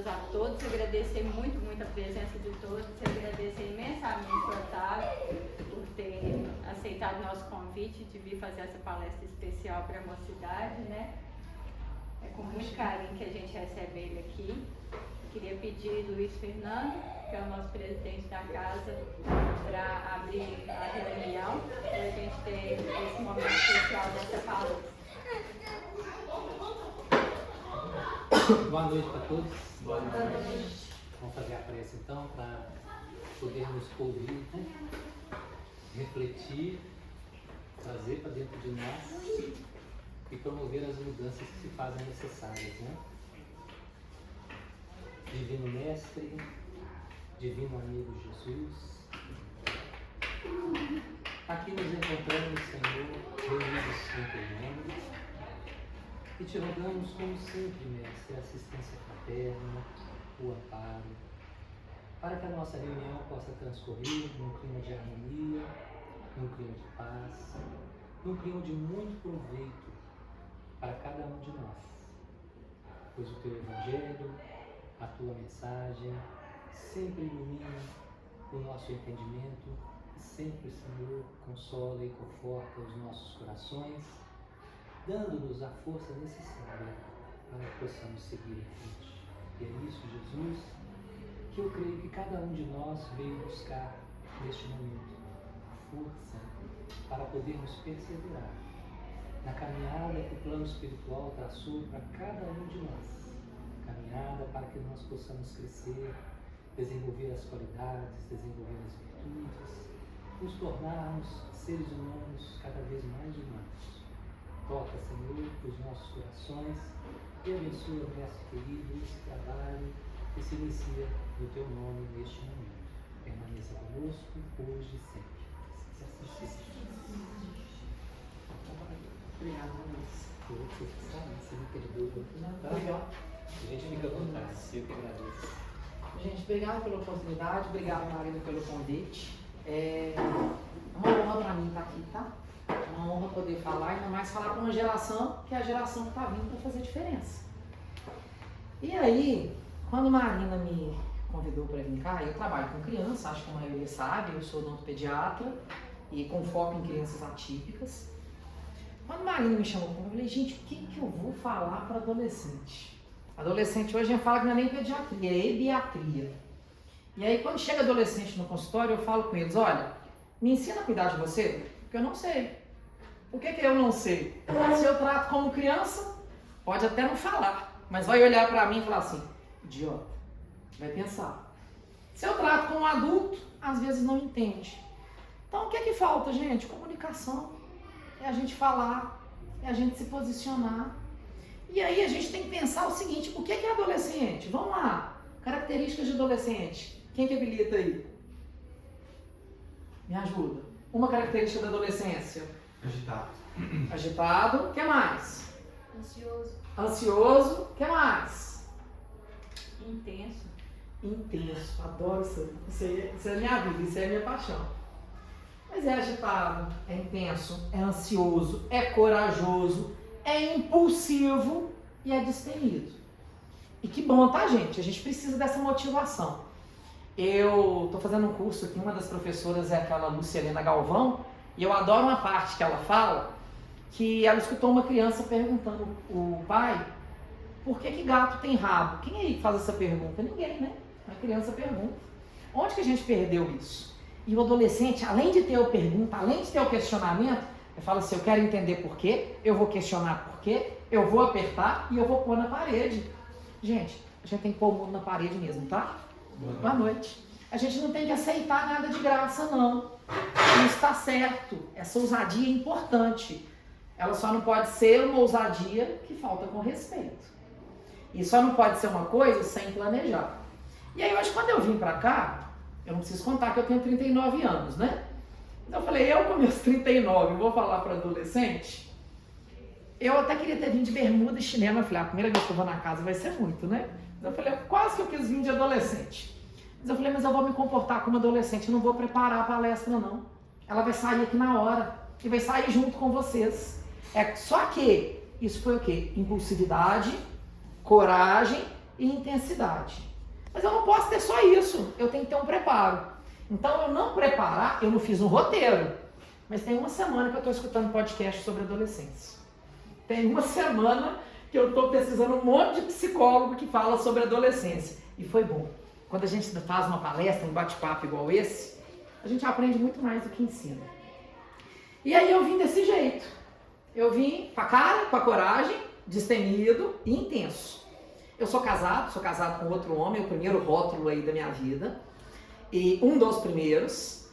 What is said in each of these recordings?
A todos, agradecer muito a presença de todos, agradecer imensamente ao Otávio por ter aceitado nosso convite de vir fazer essa palestra especial para a mocidade, né? É com muito carinho que a gente recebe ele aqui. Queria pedir Luiz Fernando, que é o nosso presidente da casa, para abrir a reunião, para a gente ter esse momento especial dessa palestra. Boa noite para todos. Boa noite. Vamos fazer a prece então para podermos ouvir, né? Refletir, trazer para dentro de nós e promover as mudanças que se fazem necessárias, né? Divino Mestre, Divino Amigo Jesus, aqui nos encontramos, Senhor, reunidos em teu nome. E te rogamos, como sempre, Mestre, a assistência fraterna, o amparo, para que a nossa reunião possa transcorrer num clima de harmonia, num clima de paz, num clima de muito proveito para cada um de nós. Pois o teu Evangelho, a tua mensagem, sempre ilumina o nosso entendimento e sempre, Senhor, consola e conforta os nossos corações, dando-nos a força necessária para que possamos seguir em frente. E é isso, Jesus, que eu creio que cada um de nós veio buscar neste momento, força para podermos perseverar na caminhada que o plano espiritual traçou para cada um de nós. Caminhada para que nós possamos crescer, desenvolver as qualidades, desenvolver as virtudes, nos tornarmos seres humanos cada vez mais humanos. Toca, Senhor, os nossos corações e abençoa, Mestre querido, esse trabalho que se inicia no Teu nome neste momento. Permaneça conosco, hoje e sempre. Obrigado, Luiz. Você me perdoa. Tá? A gente fica à vontade, eu que agradeço. Gente, obrigado pela oportunidade, obrigado, Marina, pelo convite. É uma honra para mim estar aqui, tá? Uma honra poder falar, ainda mais falar para uma geração que é a geração que está vindo para fazer diferença. E aí, quando a Marina me convidou para vir cá, eu trabalho com criança, acho que a maioria sabe, eu sou odontopediatra e com foco em crianças atípicas. Quando a Marina me chamou, eu falei, gente, o que eu vou falar para adolescente? Adolescente hoje a gente fala que não é nem pediatria, é ebiatria. E aí quando chega adolescente no consultório, eu falo com eles, olha, me ensina a cuidar de você, porque eu não sei. Por que eu não sei? Se eu trato como criança, pode até não falar, mas vai olhar para mim e falar assim, idiota, vai pensar. Se eu trato como adulto, às vezes não entende. Então o que falta, gente? Comunicação. É a gente falar, é a gente se posicionar. E aí a gente tem que pensar o seguinte, o que é adolescente? Vamos lá, características de adolescente. Quem que habilita aí? Me ajuda. Uma característica da adolescência. Agitado. Agitado. O que mais? Ansioso. Ansioso. O que mais? Intenso. Intenso. Adoro isso. Isso é minha vida, isso é minha paixão. Mas é agitado, é intenso, é ansioso, é corajoso, é impulsivo e é destemido. E que bom, tá, gente? A gente precisa dessa motivação. Eu tô fazendo um curso aqui, uma das professoras é aquela Luciana Galvão, e eu adoro uma parte que ela fala, que ela escutou uma criança perguntando o pai, por que gato tem rabo? Quem aí faz essa pergunta? Ninguém, né? A criança pergunta. Onde que a gente perdeu isso? E o adolescente, além de ter a pergunta, além de ter o questionamento, ele fala assim, eu quero entender por quê, eu vou questionar por quê, eu vou apertar e eu vou pôr na parede. Gente, a gente tem que pôr o mundo na parede mesmo, tá? Boa noite. A gente não tem que aceitar nada de graça, não. Isso está certo. Essa ousadia é importante. Ela só não pode ser uma ousadia que falta com respeito. E só não pode ser uma coisa sem planejar. E aí hoje, quando eu vim pra cá, eu não preciso contar que eu tenho 39 anos, né? Então eu falei, eu com meus 39, vou falar para adolescente? Eu até queria ter vindo de bermuda e chinelo. Eu falei, a primeira vez que eu vou na casa vai ser muito, né? Mas eu falei, quase que eu quis vir de adolescente. Mas eu falei, mas eu vou me comportar como adolescente, eu não vou preparar a palestra, não. Ela vai sair aqui na hora e vai sair junto com vocês. Só que isso foi o quê? Impulsividade, coragem e intensidade. Mas eu não posso ter só isso, eu tenho que ter um preparo. Então, eu não fiz um roteiro, mas tem uma semana que eu estou escutando podcast sobre adolescência. Tem uma semana que eu estou pesquisando um monte de psicólogo que fala sobre adolescência. E foi bom. Quando a gente faz uma palestra, um bate-papo igual esse, a gente aprende muito mais do que ensina. E aí eu vim desse jeito. Eu vim com a cara, com a coragem, destemido e intenso. Eu sou casado com outro homem, o primeiro rótulo aí da minha vida. E um dos primeiros.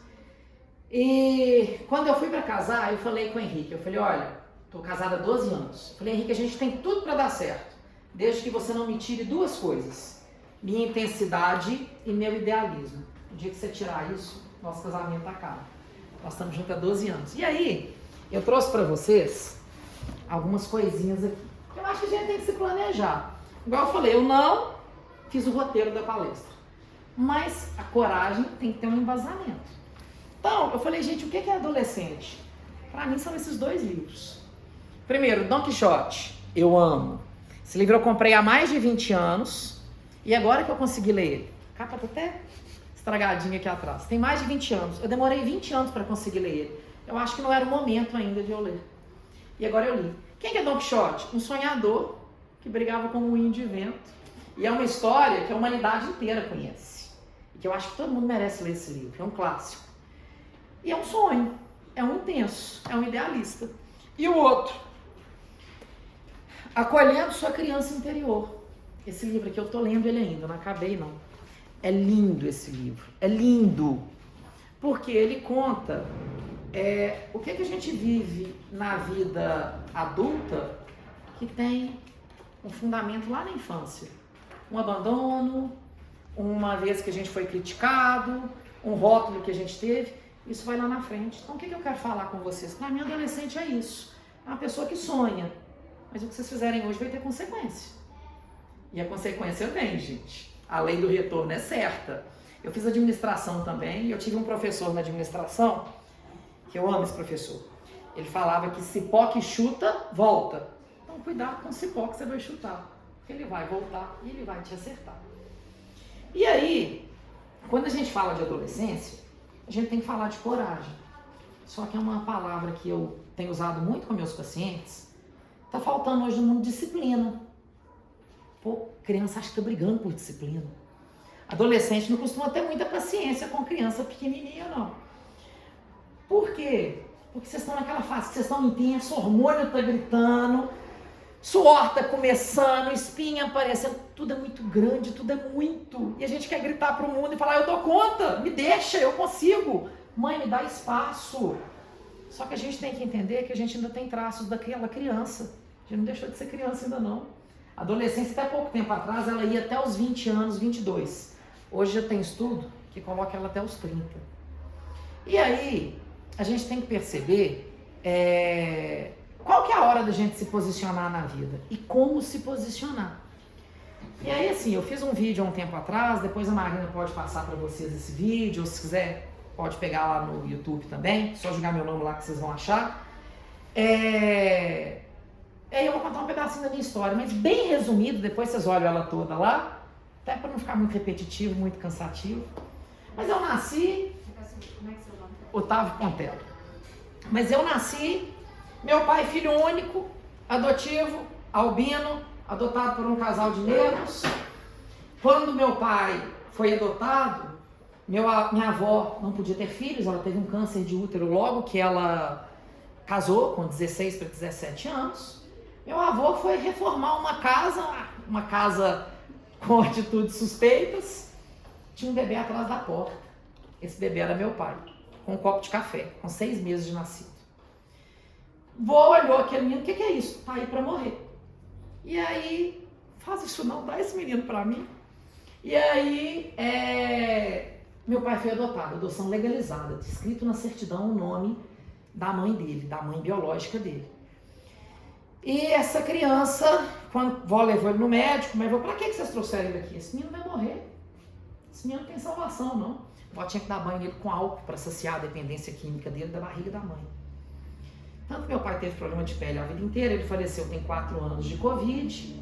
E quando eu fui para casar, eu falei com o Henrique, eu falei, olha, estou casada há 12 anos. Eu falei, Henrique, a gente tem tudo para dar certo, desde que você não me tire duas coisas, minha intensidade e meu idealismo. No dia que você tirar isso, nosso casamento acaba. Nós estamos juntos há 12 anos. E aí, eu trouxe para vocês algumas coisinhas aqui. Eu acho que a gente tem que se planejar. Igual eu falei, eu não fiz o roteiro da palestra. Mas a coragem tem que ter um embasamento. Então, eu falei, gente, o que é adolescente? Para mim são esses dois livros. Primeiro, Dom Quixote, eu amo. Esse livro eu comprei há mais de 20 anos e agora que eu consegui ler ele. A capa tá até estragadinha aqui atrás. Tem mais de 20 anos. Eu demorei 20 anos para conseguir ler ele. Eu acho que não era o momento ainda de eu ler. E agora eu li. Quem é Dom Quixote? Um sonhador que brigava com um moinho de vento. E é uma história que a humanidade inteira conhece. E que eu acho que todo mundo merece ler esse livro. É um clássico. E é um sonho. É um intenso. É um idealista. E o outro? Acolhendo sua criança interior. Esse livro aqui eu tô lendo ele ainda. Não acabei, não. É lindo esse livro. É lindo. Porque ele conta o que a gente vive na vida adulta que tem um fundamento lá na infância. Um abandono, uma vez que a gente foi criticado, um rótulo que a gente teve, isso vai lá na frente. Então o que eu quero falar com vocês? Para mim, adolescente é isso. É uma pessoa que sonha, mas o que vocês fizerem hoje vai ter consequência. E a consequência vem, gente. A lei do retorno é certa. Eu fiz administração também, e eu tive um professor na administração, que eu amo esse professor. Ele falava que cipó que chuta, volta. Então cuidado com o cipó que você vai chutar, porque ele vai voltar e ele vai te acertar. E aí, quando a gente fala de adolescência, a gente tem que falar de coragem. Só que é uma palavra que eu tenho usado muito com meus pacientes. Tá faltando hoje no mundo disciplina. Pô, criança acha que tá brigando por disciplina. Adolescente não costuma ter muita paciência com criança pequenininha, não. Por quê? Porque vocês estão naquela fase que vocês estão intensos, o hormônio tá gritando, suor tá começando, espinha aparecendo, tudo é muito grande, tudo é muito. E a gente quer gritar pro mundo e falar, eu dou conta, me deixa, eu consigo. Mãe, me dá espaço. Só que a gente tem que entender que a gente ainda tem traços daquela criança. A gente não deixou de ser criança ainda não. A adolescência, até pouco tempo atrás, ela ia até os 20 anos, 22. Hoje já tem estudo que coloca ela até os 30. E aí, a gente tem que perceber qual que é a hora da gente se posicionar na vida e como se posicionar. E aí, assim, eu fiz um vídeo há um tempo atrás, depois a Marina pode passar para vocês esse vídeo, ou se quiser, pode pegar lá no YouTube também, só jogar meu nome lá que vocês vão achar. Eu vou contar um pedacinho da minha história, mas bem resumido, depois vocês olham ela toda lá, até para não ficar muito repetitivo, muito cansativo. Mas eu nasci... Como é que você nome? Otávio Pontello. Mas eu nasci, meu pai filho único, adotivo, albino, adotado por um casal de negros. Quando meu pai foi adotado, minha avó não podia ter filhos, ela teve um câncer de útero logo que ela casou, com 16 para 17 anos. Meu avô foi reformar uma casa com atitudes suspeitas. Tinha um bebê atrás da porta. Esse bebê era meu pai, com um copo de café, com 6 meses de nascido. Vô olhou aquele menino, o que é isso? Tá aí pra morrer. E aí, faz isso não, dá esse menino pra mim. E aí, meu pai foi adotado, adoção legalizada, escrito na certidão o nome da mãe dele, da mãe biológica dele. E essa criança, quando vó levou ele no médico, mas falou, pra que vocês trouxeram ele aqui? Esse menino vai morrer. Esse menino não tem salvação, não. A vó tinha que dar banho nele com álcool para saciar a dependência química dele da barriga da mãe. Tanto que meu pai teve problema de pele a vida inteira, ele faleceu tem 4 anos de Covid,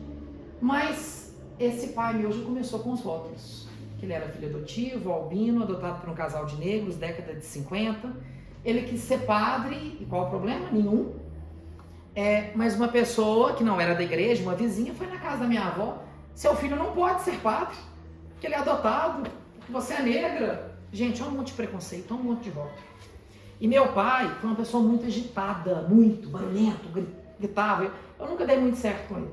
mas esse pai meu já começou com os rótulos. Que ele era filho adotivo, albino, adotado por um casal de negros, década de 50. Ele quis ser padre, e qual o problema? Nenhum. Mas uma pessoa que não era da igreja, uma vizinha, foi na casa da minha avó. Seu filho não pode ser padre, porque ele é adotado, porque você é negra. Gente, olha um monte de preconceito, olha um monte de rótulo. E meu pai foi uma pessoa muito agitada, muito barulhento, gritava. Eu nunca dei muito certo com ele,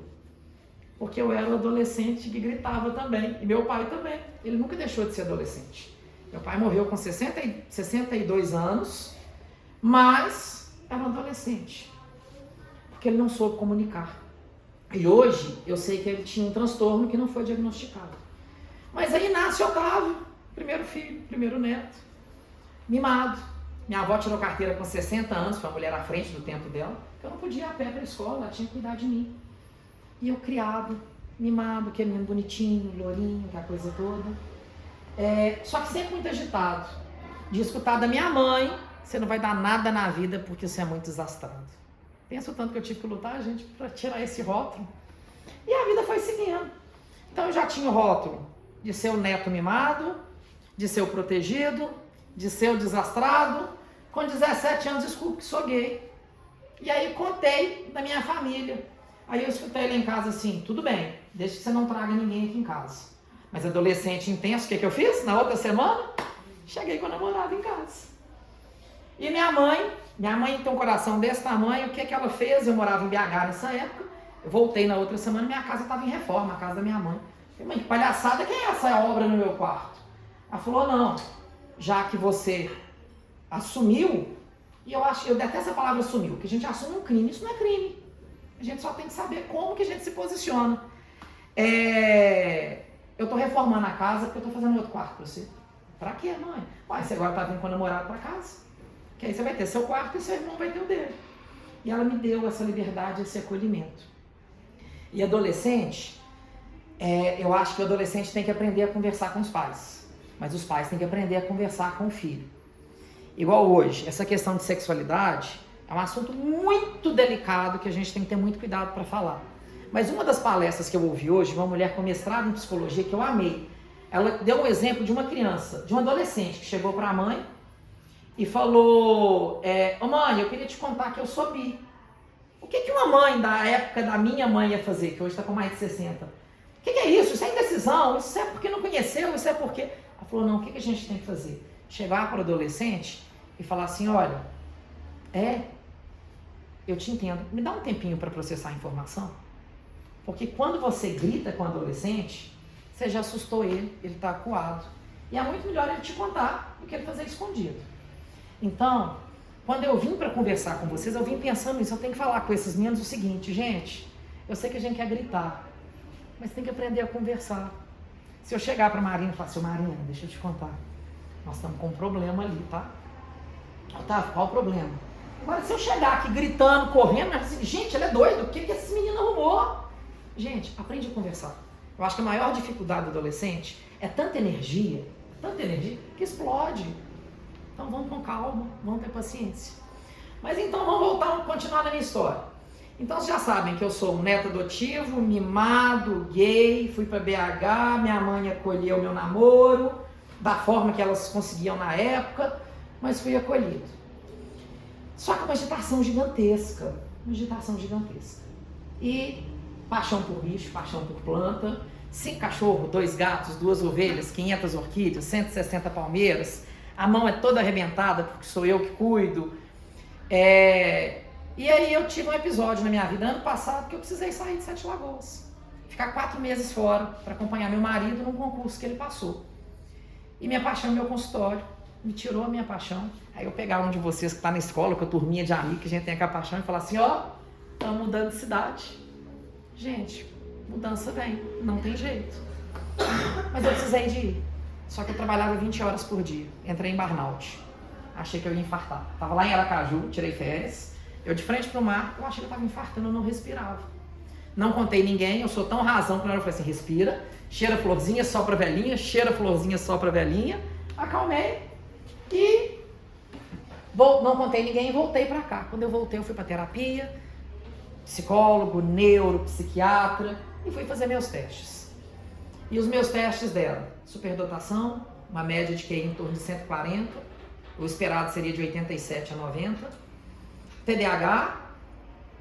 porque eu era um adolescente que gritava também. E meu pai também, ele nunca deixou de ser adolescente. Meu pai morreu com 62 anos, mas era um adolescente, porque ele não soube comunicar. E hoje eu sei que ele tinha um transtorno que não foi diagnosticado. Mas aí nasce Otávio, primeiro filho, primeiro neto, mimado. Minha avó tirou carteira com 60 anos, foi uma mulher à frente do tempo dela, porque eu não podia ir a pé para a escola, ela tinha que cuidar de mim. E eu criado, mimado, aquele menino bonitinho, lourinho, aquela coisa toda. Só que sempre muito agitado. De escutar da minha mãe, você não vai dar nada na vida porque você é muito desastrado. Pensa o tanto que eu tive que lutar, gente, para tirar esse rótulo. E a vida foi seguindo. Então eu já tinha o rótulo de ser o neto mimado, de ser o protegido, de ser o desastrado. Com 17 anos descubro que sou gay. E aí contei da minha família. Aí eu escutei ele em casa assim, tudo bem, deixa que você não traga ninguém aqui em casa. Mas adolescente intenso, o que eu fiz? Na outra semana, cheguei com a namorada em casa. E minha mãe tem um coração desse tamanho, o que ela fez? Eu morava em BH nessa época, eu voltei na outra semana, minha casa estava em reforma, a casa da minha mãe. Falei, mãe, que palhaçada, quem é essa obra no meu quarto? Ela falou, não, já que você assumiu, e eu detesto essa palavra assumiu, que a gente assume um crime, isso não é crime. A gente só tem que saber como que a gente se posiciona. Eu tô reformando a casa porque eu tô fazendo outro quarto pra você. Pra quê, mãe? Uai, você agora tá vindo com o namorado pra casa. Que aí você vai ter seu quarto e seu irmão vai ter o dele. E ela me deu essa liberdade, esse acolhimento. E adolescente, eu acho que o adolescente tem que aprender a conversar com os pais. Mas os pais têm que aprender a conversar com o filho. Igual hoje, essa questão de sexualidade é um assunto muito delicado que a gente tem que ter muito cuidado para falar. Mas uma das palestras que eu ouvi hoje, uma mulher com mestrado em psicologia, que eu amei, ela deu um exemplo de uma criança, de um adolescente que chegou para a mãe e falou, ô mãe, eu queria te contar que eu sou bi. O que uma mãe da época da minha mãe ia fazer, que hoje está com mais de 60? O que é isso? Isso é indecisão, isso é porque não conheceu, isso é porque... Ela falou, não, o que a gente tem que fazer? Chegar para o adolescente e falar assim, olha, eu te entendo, me dá um tempinho para processar a informação, porque quando você grita com o adolescente, você já assustou ele está acuado, e é muito melhor ele te contar do que ele fazer escondido. Então, quando eu vim para conversar com vocês, eu vim pensando nisso, eu tenho que falar com esses meninos o seguinte, gente, eu sei que a gente quer gritar, mas tem que aprender a conversar. Se eu chegar para a Marina e falar assim, Marina, deixa eu te contar, nós estamos com um problema ali, tá? Otávio, qual o problema? Agora, se eu chegar aqui gritando, correndo, assim, gente, ele é doido, o que esse menino arrumou? Gente, aprende a conversar. Eu acho que a maior dificuldade do adolescente é tanta energia, que explode. Então vamos com calma, vamos ter paciência. Mas então vamos continuar na minha história. Então vocês já sabem que eu sou um neto adotivo, mimado, gay, fui para BH, minha mãe acolheu meu namoro, da forma que elas conseguiam na época, mas fui acolhido. Só que uma agitação gigantesca. E paixão por bicho, paixão por planta, 5 cachorros, 2 gatos, 2 ovelhas, 500 orquídeas, 160 palmeiras, a mão é toda arrebentada porque sou eu que cuido. E aí eu tive um episódio na minha vida, ano passado, que eu precisei sair de 7 Lagoas. Ficar 4 meses fora para acompanhar meu marido num concurso que ele passou. E me apaixonei no meu consultório, me tirou a minha paixão. Aí eu pegava um de vocês que está na escola, com a turminha de amigos, que a gente tem aquela paixão, e falar assim, estamos mudando de cidade. Gente, mudança vem, não tem jeito. Mas eu precisei de ir. Só que eu trabalhava 20 horas por dia. Entrei em burnout. Achei que eu ia infartar. Tava lá em Aracaju, tirei férias. Eu de frente pro mar, eu achei que eu tava infartando, eu não respirava. Não contei ninguém, eu sou tão razão que na hora eu falei assim, respira, cheira florzinha, sopra velhinha, cheira florzinha, sopra velhinha. Acalmei e não contei ninguém e voltei pra cá. Quando eu voltei, eu fui pra terapia, psicólogo, neuro, psiquiatra, e fui fazer meus testes. E os meus testes deram superdotação, uma média de QI em torno de 140, o esperado seria de 87 a 90, TDAH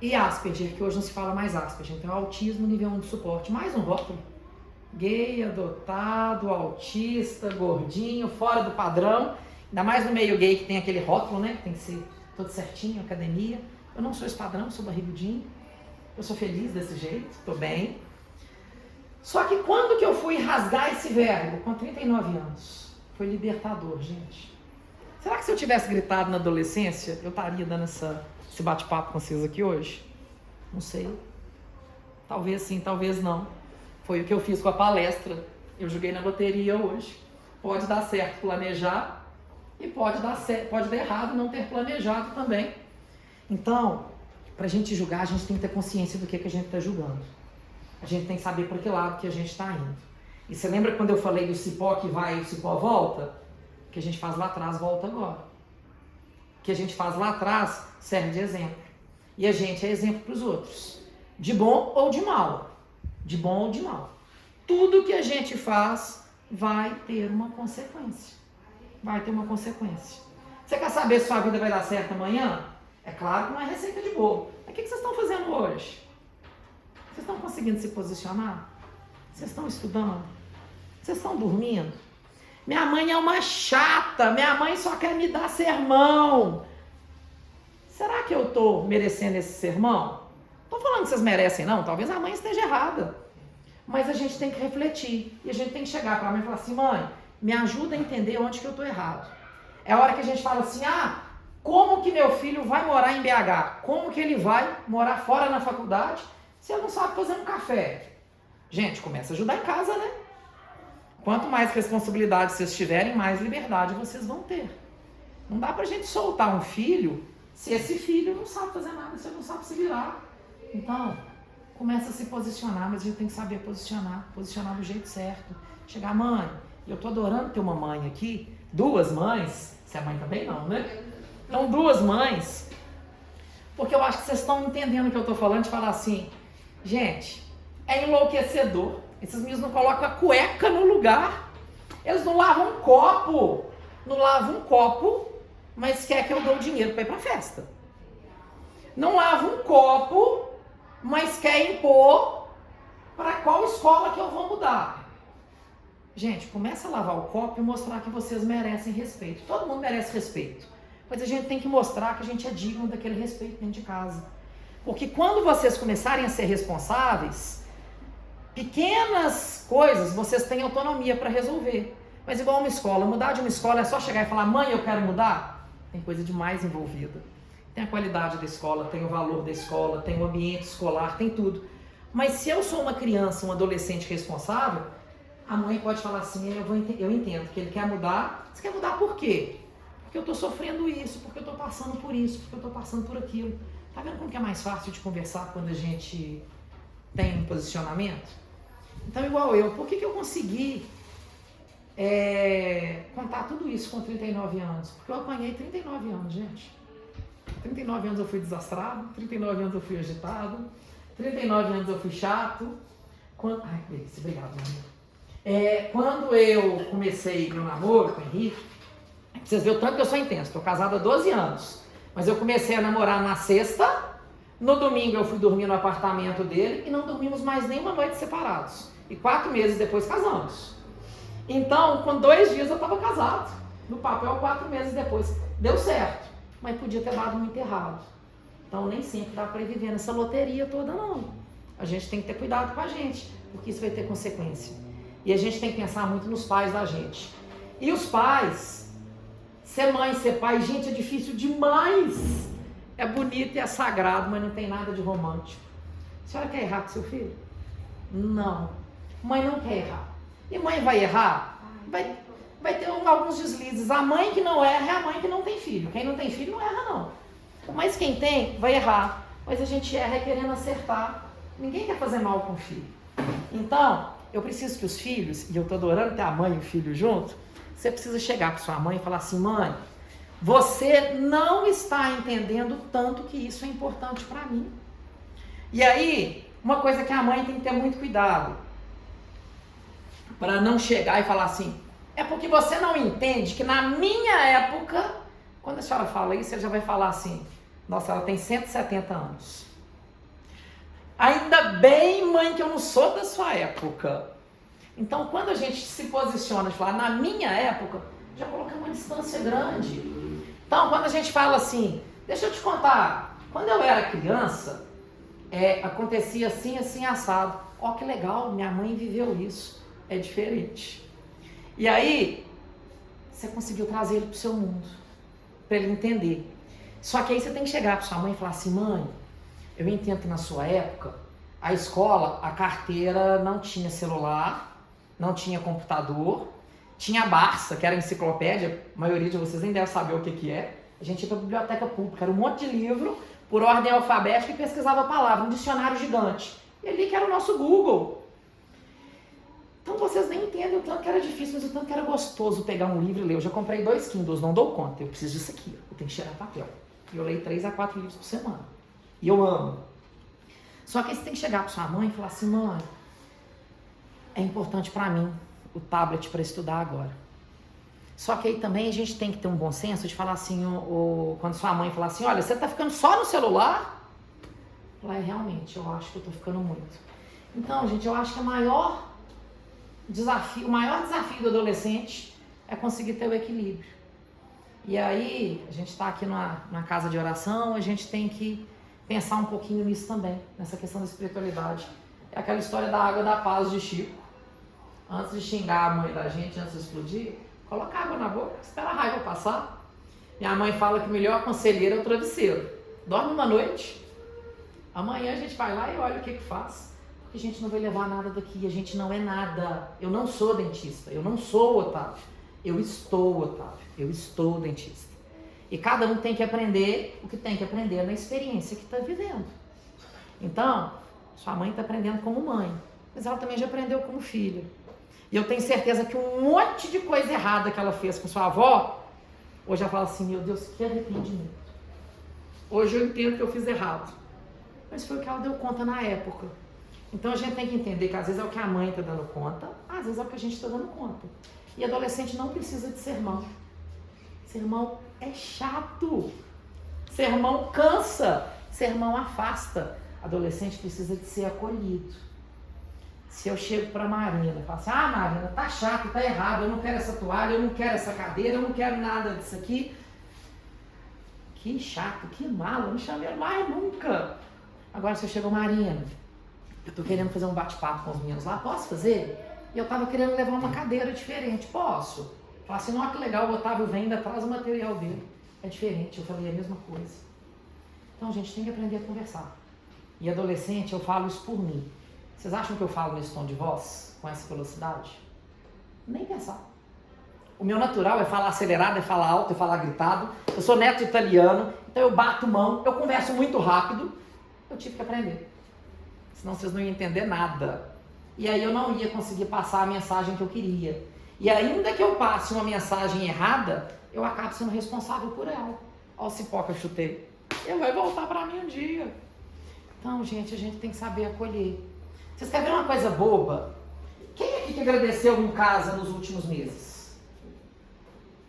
e Asperger, que hoje não se fala mais Asperger, então autismo nível 1 de suporte, mais um rótulo. Gay, adotado, autista, gordinho, fora do padrão, ainda mais no meio gay que tem aquele rótulo, né, que tem que ser todo certinho, academia. Eu não sou esse padrão, sou barrigudinho, eu sou feliz desse jeito, tô bem. Só que quando que eu fui rasgar esse verbo? Com 39 anos. Foi libertador, gente. Será que se eu tivesse gritado na adolescência, eu estaria dando esse bate-papo com vocês aqui hoje? Não sei. Talvez sim, talvez não. Foi o que eu fiz com a palestra. Eu joguei na loteria hoje. Pode dar certo planejar e pode dar errado não ter planejado também. Então, para a gente julgar, a gente tem que ter consciência do que a gente está julgando. A gente tem que saber para que lado que a gente está indo. E você lembra quando eu falei do cipó que vai e o cipó volta? O que a gente faz lá atrás volta agora. O que a gente faz lá atrás serve de exemplo. E a gente é exemplo para os outros. De bom ou de mal. De bom ou de mal. Tudo que a gente faz vai ter uma consequência. Vai ter uma consequência. Você quer saber se sua vida vai dar certo amanhã? É claro que não é receita de bolo. Mas o que vocês estão fazendo hoje? Vocês estão conseguindo se posicionar? Vocês estão estudando? Vocês estão dormindo? Minha mãe é uma chata. Minha mãe só quer me dar sermão. Será que eu estou merecendo esse sermão? Não estou falando que vocês merecem, não. Talvez a mãe esteja errada. Mas a gente tem que refletir. E a gente tem que chegar para a mãe e falar assim, mãe, me ajuda a entender onde que eu estou errado. É a hora que a gente fala assim, como que meu filho vai morar em BH? Como que ele vai morar fora na faculdade se ele não sabe fazer um café? Gente, começa a ajudar em casa, né? Quanto mais responsabilidade vocês tiverem, mais liberdade vocês vão ter. Não dá pra gente soltar um filho se esse filho não sabe fazer nada, se ele não sabe se virar. Então, começa a se posicionar, mas a gente tem que saber posicionar do jeito certo. Chegar, mãe, eu tô adorando ter uma mãe aqui, 2 mães, se a mãe também não, né? Então, 2 mães, porque eu acho que vocês estão entendendo o que eu tô falando, de falar assim, gente, é enlouquecedor. Esses meninos não colocam a cueca no lugar. Eles não lavam um copo. Não lavam um copo, mas quer que eu dou o dinheiro para ir pra festa. Não lavam um copo, mas quer impor para qual escola que eu vou mudar. Gente, começa a lavar o copo e mostrar que vocês merecem respeito. Todo mundo merece respeito. Mas a gente tem que mostrar que a gente é digno daquele respeito dentro de casa. Porque quando vocês começarem a ser responsáveis, pequenas coisas vocês têm autonomia para resolver. Mas igual uma escola, mudar de uma escola é só chegar e falar, mãe, eu quero mudar? Tem coisa demais envolvida. Tem a qualidade da escola, tem o valor da escola, tem o ambiente escolar, tem tudo. Mas se eu sou uma criança, um adolescente responsável, a mãe pode falar assim, eu entendo que ele quer mudar. Você quer mudar por quê? Porque eu estou sofrendo isso, porque eu estou passando por isso, porque eu estou passando por aquilo. Tá vendo como que é mais fácil de conversar quando a gente tem um posicionamento? Então, igual eu, por que eu consegui contar tudo isso com 39 anos? Porque eu apanhei 39 anos, gente. 39 anos eu fui desastrado, 39 anos eu fui agitado, 39 anos eu fui chato. Ai, delícia, obrigado, meu amor. Quando eu comecei meu namoro com o Henrique, vocês viram tanto que eu sou intenso, estou casada há 12 anos. Mas eu comecei a namorar na sexta, no domingo eu fui dormir no apartamento dele e não dormimos mais nem uma noite separados. E 4 meses depois casamos. Então, com 2 dias eu estava casado. No papel, 4 meses depois. Deu certo, mas podia ter dado muito errado. Então, nem sempre dá para ir viver nessa loteria toda, não. A gente tem que ter cuidado com a gente, porque isso vai ter consequência. E a gente tem que pensar muito nos pais da gente. E os pais, ser mãe, ser pai, gente, é difícil demais. É bonito e é sagrado, mas não tem nada de romântico. A senhora quer errar com seu filho? Não. Mãe não quer errar. E mãe vai errar? Vai ter alguns deslizes. A mãe que não erra é a mãe que não tem filho. Quem não tem filho não erra, não. Mas quem tem, vai errar. Mas a gente erra querendo acertar. Ninguém quer fazer mal com o filho. Então, eu preciso que os filhos, e eu tô adorando ter a mãe e o filho junto, você precisa chegar para sua mãe e falar assim, mãe, você não está entendendo tanto que isso é importante para mim. E aí, uma coisa que a mãe tem que ter muito cuidado. para não chegar e falar assim, é porque você não entende que na minha época, quando a senhora fala isso, você já vai falar assim, nossa, ela tem 170 anos. Ainda bem, mãe, que eu não sou da sua época. Então, quando a gente se posiciona de falar, na minha época, já coloca uma distância grande. Então, quando a gente fala assim, deixa eu te contar, quando eu era criança, acontecia assim, assim, assado. Ó, que legal, minha mãe viveu isso. É diferente. E aí, você conseguiu trazer ele para o seu mundo, para ele entender. Só que aí você tem que chegar para sua mãe e falar assim, mãe, eu entendo que na sua época, a escola, a carteira não tinha celular, não tinha computador, tinha a Barça, que era a enciclopédia, a maioria de vocês nem deve saber o que é. A gente ia para a biblioteca pública, era um monte de livro, por ordem alfabética, e pesquisava a palavra, um dicionário gigante. E ali que era o nosso Google. Então vocês nem entendem o tanto que era difícil, mas o tanto que era gostoso pegar um livro e ler. Eu já comprei 2 Kindles, não dou conta, eu preciso disso aqui, eu tenho que cheirar papel. E eu leio 3 a 4 livros por semana. E eu amo. Só que aí você tem que chegar para sua mãe e falar assim, mãe, é importante para mim o tablet para estudar agora. Só que aí também a gente tem que ter um bom senso de falar assim, quando sua mãe falar assim, olha, você tá ficando só no celular? Falar, realmente, eu acho que eu tô ficando muito. Então, gente, eu acho que o maior desafio do adolescente é conseguir ter o equilíbrio. E aí, a gente está aqui numa casa de oração, a gente tem que pensar um pouquinho nisso também, nessa questão da espiritualidade. É aquela história da água da paz de Chico. Antes de xingar a mãe da gente, antes de explodir, coloca água na boca, espera a raiva passar. Minha mãe fala que o melhor conselheiro é o travesseiro. Dorme uma noite, amanhã a gente vai lá e olha o que faz. Porque a gente não vai levar nada daqui, a gente não é nada. Eu não sou dentista, eu não sou o Otávio. Eu estou Otávio, eu estou dentista. E cada um tem que aprender o que tem que aprender na experiência que está vivendo. Então, sua mãe está aprendendo como mãe, mas ela também já aprendeu como filha. E eu tenho certeza que um monte de coisa errada que ela fez com sua avó, hoje ela fala assim, meu Deus, que arrependimento. Hoje eu entendo que eu fiz errado. Mas foi o que ela deu conta na época. Então a gente tem que entender que às vezes é o que a mãe está dando conta, às vezes é o que a gente está dando conta. E adolescente não precisa de sermão. Sermão é chato. Sermão cansa. Sermão afasta. Adolescente precisa de ser acolhido. Se eu chego para a Marina e falo assim, Marina, tá chato, tá errado, eu não quero essa toalha, eu não quero essa cadeira, eu não quero nada disso aqui. Que chato, que mala, não chamei mais nunca. Agora se eu chego, Marina, eu tô querendo fazer um bate-papo com os meninos lá, posso fazer? E eu tava querendo levar uma cadeira diferente, posso? Falar assim, olha que legal, o Otávio vem, ainda traz o material dele. É diferente, eu falei a mesma coisa. Então a gente tem que aprender a conversar. E adolescente, eu falo isso por mim. Vocês acham que eu falo nesse tom de voz, com essa velocidade? Nem pensar. O meu natural é falar acelerado, é falar alto, é falar gritado. Eu sou neto de italiano, então eu bato mão, eu converso muito rápido. Eu tive que aprender. Senão vocês não iam entender nada. E aí eu não ia conseguir passar a mensagem que eu queria. E ainda que eu passe uma mensagem errada, eu acabo sendo responsável por ela. Olha o cipó que eu chutei. Ele vai voltar para mim um dia. Então, gente, a gente tem que saber acolher. Vocês querem ver uma coisa boba? Quem aqui que agradeceu em casa nos últimos meses?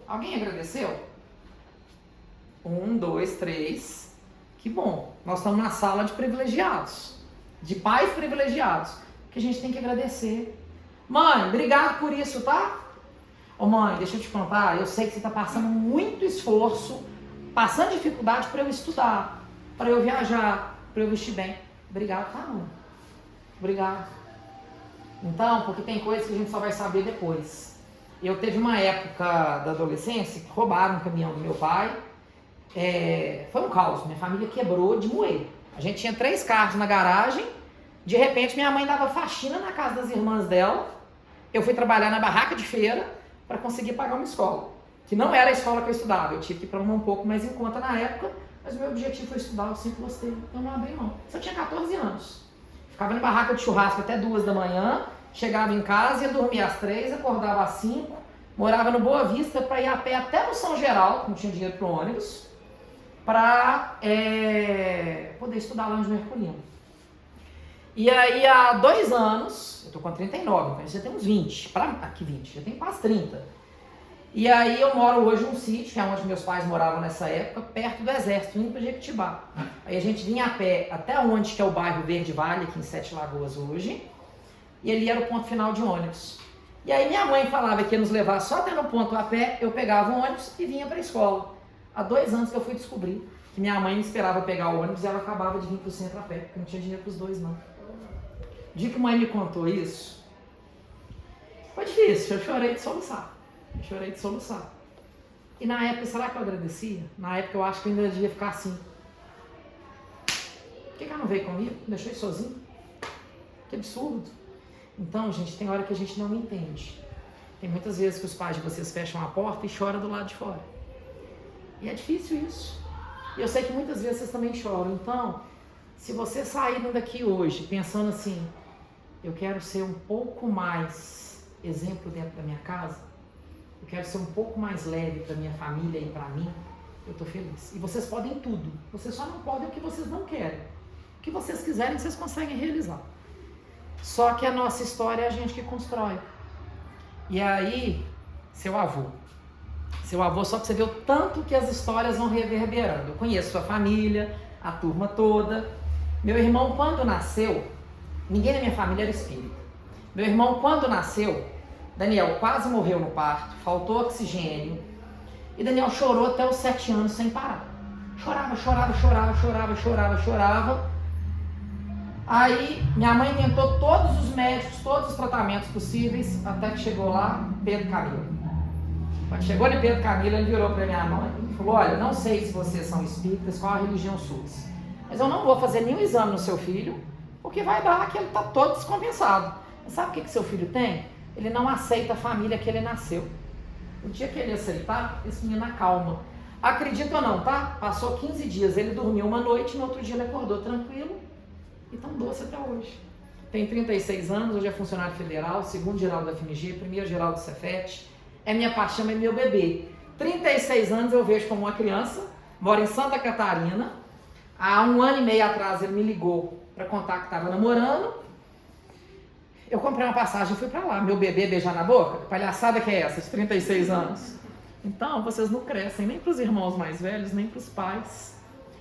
Alguém agradeceu? 1, 2, 3. Que bom. Nós estamos na sala de privilegiados. De pais privilegiados. Que a gente tem que agradecer. Mãe, obrigado por isso, tá? Ô mãe, deixa eu te contar. Eu sei que você está passando muito esforço, passando dificuldade para eu estudar, para eu viajar, para eu vestir bem. Obrigado, tá, mãe? Obrigado. Então, porque tem coisas que a gente só vai saber depois. Eu teve uma época da adolescência que roubaram um caminhão do meu pai. Foi um caos, minha família quebrou de moer. A gente tinha 3 carros na garagem. De repente, minha mãe dava faxina na casa das irmãs dela. Eu fui trabalhar na barraca de feira para conseguir pagar uma escola. Que não era a escola que eu estudava. Eu tive que ir para uma um pouco mais em conta na época. Mas o meu objetivo foi estudar, eu sempre gostei. Eu não abri mão. Eu tinha 14 anos. Ficava na barraca de churrasco até 2 da manhã, chegava em casa, ia dormir às 3, acordava às 5, morava no Boa Vista para ir a pé até no São Geraldo, não tinha dinheiro para o ônibus, para poder estudar lá no Merculino. E aí há 2 anos, eu tô com 39, então já tem uns 20, aqui 20, já tem quase 30. E aí eu moro hoje num sítio, que é onde meus pais moravam nessa época, perto do exército, indo para Jequitibá. Aí a gente vinha a pé até onde que é o bairro Verde Vale, aqui em Sete Lagoas hoje, e ali era o ponto final de ônibus. E aí minha mãe falava que ia nos levar só até no ponto a pé, eu pegava o ônibus e vinha para a escola. Há 2 anos que eu fui descobrir que minha mãe me esperava pegar o ônibus e ela acabava de vir para o centro a pé, porque não tinha dinheiro para os dois não. O dia que a mãe me contou isso, foi difícil, eu chorei de soluçar. E na época, será que eu agradecia? Na época eu acho que eu ainda devia ficar assim. Por que ela não veio comigo? Me deixou ir sozinho? Que absurdo. Então, gente, tem hora que a gente não entende. Tem muitas vezes que os pais de vocês fecham a porta e choram do lado de fora. E é difícil isso. E eu sei que muitas vezes vocês também choram. Então, se vocês saírem daqui hoje pensando assim, eu quero ser um pouco mais exemplo dentro da minha casa, eu quero ser um pouco mais leve para minha família e para mim, eu estou feliz. E vocês podem tudo. Vocês só não podem o que vocês não querem. O que vocês quiserem, vocês conseguem realizar. Só que a nossa história é a gente que constrói. E aí, seu avô, só para você ver o tanto que as histórias vão reverberando. Eu conheço sua família, a turma toda. Meu irmão, quando nasceu, ninguém na minha família era espírita. Meu irmão, quando nasceu, Daniel quase morreu no parto, faltou oxigênio. E Daniel chorou até os 7 anos sem parar. Chorava. Aí minha mãe tentou todos os médicos, todos os tratamentos possíveis, até que chegou lá Pedro Camilo. Quando chegou em Pedro Camilo, ele virou para minha mãe e falou, olha, não sei se vocês são espíritas, qual a religião suas, mas eu não vou fazer nenhum exame no seu filho, porque vai dar que ele está todo descompensado. Mas sabe o que seu filho tem? Ele não aceita a família que ele nasceu. O dia que ele aceitar, esse menino acalma. Acredita ou não, tá? Passou 15 dias, ele dormiu uma noite, no outro dia ele acordou tranquilo e tão doce até hoje. Tem 36 anos, hoje é funcionário federal, segundo geral da FMG, primeiro geral do Cefet. É minha paixão, é meu bebê. 36 anos eu vejo como uma criança, mora em Santa Catarina. Há 1 ano e meio atrás ele me ligou para contar que estava namorando. Eu comprei uma passagem e fui para lá. Meu bebê beijar na boca? Que palhaçada que é essa, de 36 anos? Então, vocês não crescem nem para os irmãos mais velhos, nem para os pais.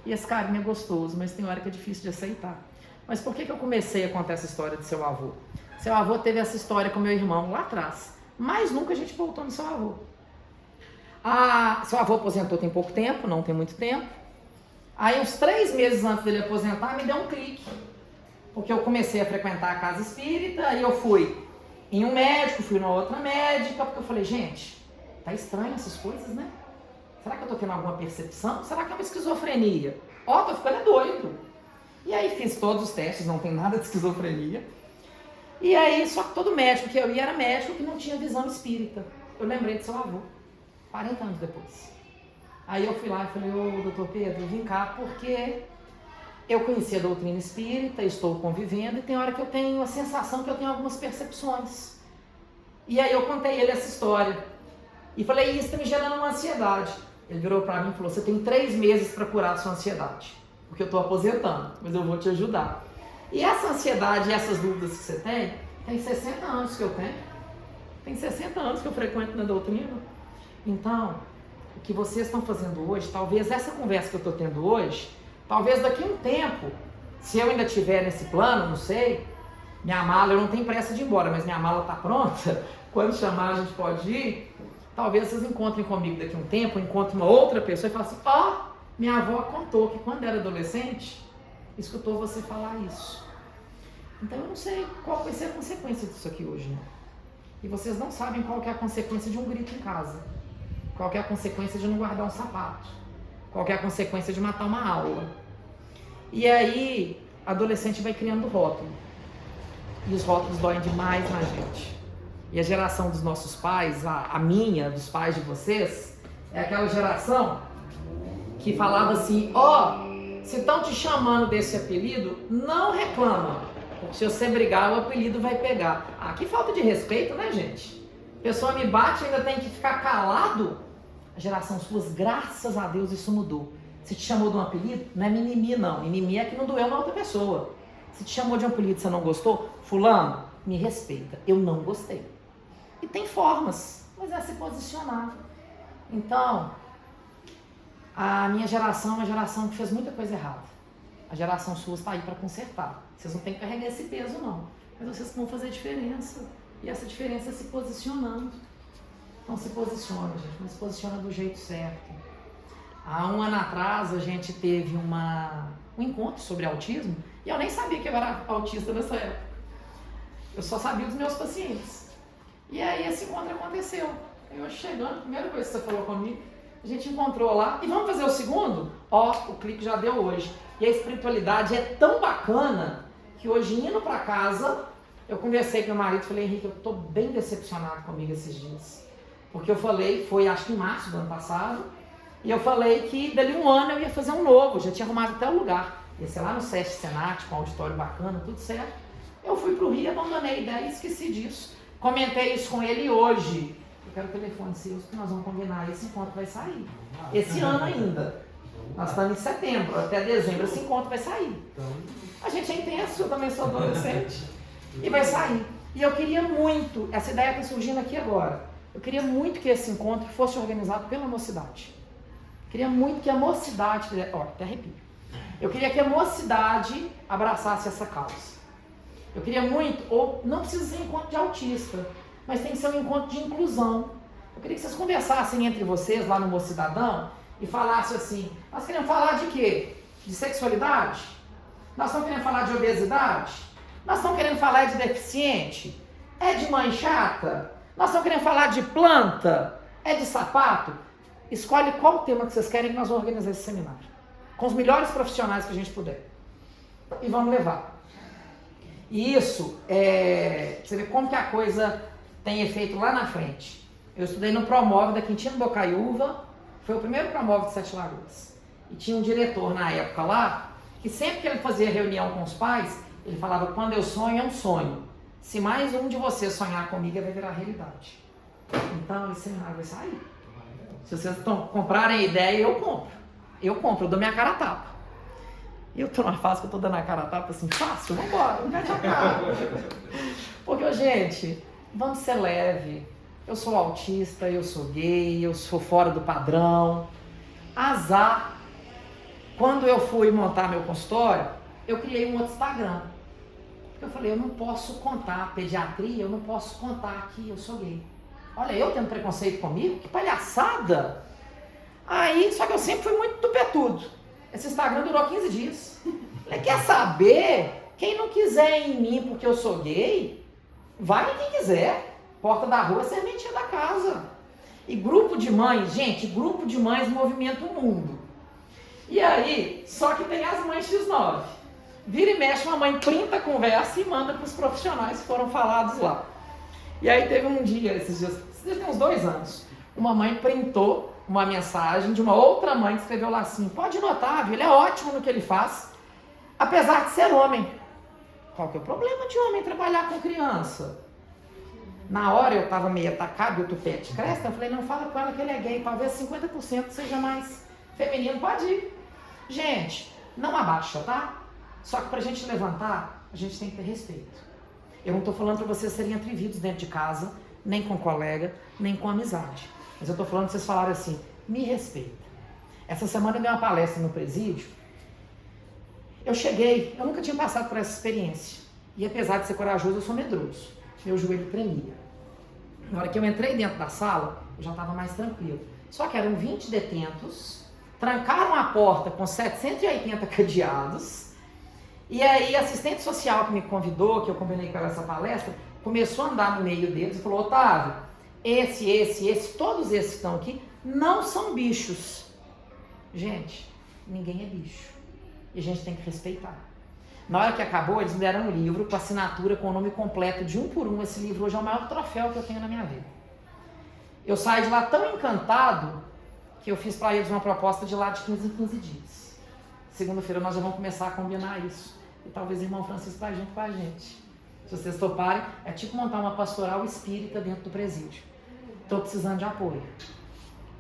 E esse carinho é gostoso, mas tem hora que é difícil de aceitar. Mas por que eu comecei a contar essa história de seu avô? Seu avô teve essa história com meu irmão lá atrás. Mas nunca a gente voltou no seu avô. Seu avô aposentou tem pouco tempo, não tem muito tempo. Aí, uns 3 meses antes dele aposentar, me deu um clique. Porque eu comecei a frequentar a casa espírita e eu fui em um médico, fui na outra médica, porque eu falei, gente, tá estranho essas coisas, né? Será que eu tô tendo alguma percepção? Será que é uma esquizofrenia? Tô ficando doido. E aí fiz todos os testes, não tem nada de esquizofrenia. E aí, só que todo médico que eu ia era médico que não tinha visão espírita. Eu lembrei de seu avô, 40 anos depois. Aí eu fui lá e falei, doutor Pedro, vim cá porque eu conheci a doutrina espírita, estou convivendo e tem hora que eu tenho a sensação que eu tenho algumas percepções. E aí eu contei ele essa história. E falei, isso está me gerando uma ansiedade. Ele virou para mim e falou, você tem 3 meses para curar a sua ansiedade. Porque eu estou aposentando, mas eu vou te ajudar. E essa ansiedade e essas dúvidas que você tem 60 anos que eu tenho. Tem 60 anos que eu frequento na doutrina. Então, o que vocês estão fazendo hoje, talvez essa conversa que eu estou tendo hoje, talvez daqui a um tempo, se eu ainda estiver nesse plano, não sei, minha mala, eu não tenho pressa de ir embora, mas minha mala está pronta, quando chamar a gente pode ir, talvez vocês encontrem comigo daqui a um tempo, encontrem uma outra pessoa e falem assim, minha avó contou que quando era adolescente, escutou você falar isso. Então eu não sei qual vai ser a consequência disso aqui hoje, né? E vocês não sabem qual que é a consequência de um grito em casa, qual que é a consequência de não guardar um sapato, qual que é a consequência de matar uma aula. E aí, adolescente vai criando rótulo. E os rótulos doem demais na gente. E a geração dos nossos pais, a minha, dos pais de vocês, é aquela geração que falava assim, se estão te chamando desse apelido, não reclama. Porque se você brigar, o apelido vai pegar. Que falta de respeito, né, gente? A pessoa me bate e ainda tem que ficar calado. A geração suas, graças a Deus, isso mudou. Se te chamou de um apelido, não é mimimi, não. Mimimi é que não doeu na outra pessoa. Se te chamou de ampulhito e você não gostou, fulano, me respeita. Eu não gostei. E tem formas, mas é se posicionar. Então, a minha geração é uma geração que fez muita coisa errada. A geração sua está aí para consertar. Vocês não têm que carregar esse peso, não. Mas vocês vão fazer diferença. E essa diferença é se posicionando. Então se posiciona, gente. Mas se posiciona do jeito certo. Há um ano atrás, a gente teve um encontro sobre autismo. E eu nem sabia que eu era autista nessa época. Eu só sabia dos meus pacientes. E aí esse encontro aconteceu. Eu chegando, a primeira coisa que você falou comigo, a gente encontrou lá. E vamos fazer o segundo? Ó, o clique já deu hoje. E a espiritualidade é tão bacana que hoje, indo para casa, eu conversei com meu marido e falei, Henrique, eu tô bem decepcionado comigo esses dias. Porque eu falei, foi acho que em março do ano passado, e eu falei que dali um ano eu ia fazer um novo, já tinha arrumado até o lugar. Ia ser lá no SESC Senat, com um auditório bacana, tudo certo. Eu fui pro Rio, abandonei a ideia e esqueci disso. Comentei isso com ele hoje. Eu quero o telefone seu, porque nós vamos combinar, esse encontro vai sair. Esse ano ainda. Nós estamos em setembro, até dezembro esse encontro vai sair. A gente é intenso, eu também sou adolescente. E vai sair. E eu queria muito, essa ideia está surgindo aqui agora, eu queria muito que esse encontro fosse organizado pela mocidade. Queria muito que a mocidade, ó, até arrepio. Eu queria que a mocidade abraçasse essa causa. Eu queria muito, ou não precisa ser encontro de autista, mas tem que ser um encontro de inclusão. Eu queria que vocês conversassem entre vocês lá no Mocidadão e falassem assim, nós queremos falar de quê? De sexualidade? Nós estamos querendo falar de obesidade? Nós estamos querendo falar de deficiente? É de mãe chata? Nós estamos querendo falar de planta? É de sapato? Escolhe qual tema que vocês querem que nós vamos organizar esse seminário. Com os melhores profissionais que a gente puder. E vamos levar. E isso, você vê como que a coisa tem efeito lá na frente. Eu estudei no Promove da Quintino Bocaiúva, foi o primeiro Promove de Sete Lagoas. E tinha um diretor na época lá, que sempre que ele fazia reunião com os pais, ele falava, quando eu sonho, é um sonho. Se mais um de vocês sonhar comigo, vai virar realidade. Então, esse seminário vai sair. Se vocês comprarem a ideia, eu compro. Eu dou minha cara a tapa. Eu tô numa fase que eu tô dando a cara a tapa assim, fácil, vambora, não mete a cara. Porque, gente, vamos ser leve. Eu sou autista, eu sou gay, eu sou fora do padrão. Azar. Quando eu fui montar meu consultório, eu criei um outro Instagram. Eu falei, eu não posso contar pediatria, eu não posso contar que eu sou gay. Olha, eu tendo preconceito comigo? Que palhaçada! Aí, só que eu sempre fui muito tupetudo. Esse Instagram durou 15 dias. Falei, quer saber? Quem não quiser em mim porque eu sou gay, vai em quem quiser. Porta da rua é serventia da casa. E grupo de mães, gente, grupo de mães movimenta o mundo. E aí, só que tem as mães X9. Vira e mexe, uma mãe printa a conversa e manda para os profissionais que foram falados lá. E aí teve um dia, esses dias tem uns 2 anos, uma mãe printou uma mensagem de uma outra mãe que escreveu lá assim, pode notar, viu? Ele é ótimo no que ele faz, apesar de ser homem. Qual que é o problema de homem trabalhar com criança? Na hora eu estava meio atacado e o tupete cresta, eu falei, não, fala com ela que ele é gay, talvez 50% seja mais feminino, pode ir. Gente, não abaixa, tá? Só que pra gente levantar, a gente tem que ter respeito. Eu não estou falando para vocês serem atrevidos dentro de casa, nem com colega, nem com amizade. Mas eu estou falando para vocês falarem assim, me respeita. Essa semana eu dei uma palestra no presídio. Eu cheguei, eu nunca tinha passado por essa experiência. E apesar de ser corajoso, eu sou medroso. Meu joelho tremia. Na hora que eu entrei dentro da sala, eu já estava mais tranquilo. Só que eram 20 detentos, trancaram a porta com 780 cadeados. E aí a assistente social que me convidou, que eu combinei com ela essa palestra, começou a andar no meio deles e falou, Otávio, todos esses que estão aqui não são bichos. Gente, ninguém é bicho. E a gente tem que respeitar. Na hora que acabou, eles me deram um livro com assinatura com o nome completo de um por um. Esse livro hoje é o maior troféu que eu tenho na minha vida. Eu saí de lá tão encantado que eu fiz para eles uma proposta de lá de 15 em 15 dias. Segunda-feira nós já vamos começar a combinar isso. E talvez o irmão Francisco vai junto com a gente. Se vocês toparem, é tipo montar uma pastoral espírita dentro do presídio. Estou precisando de apoio.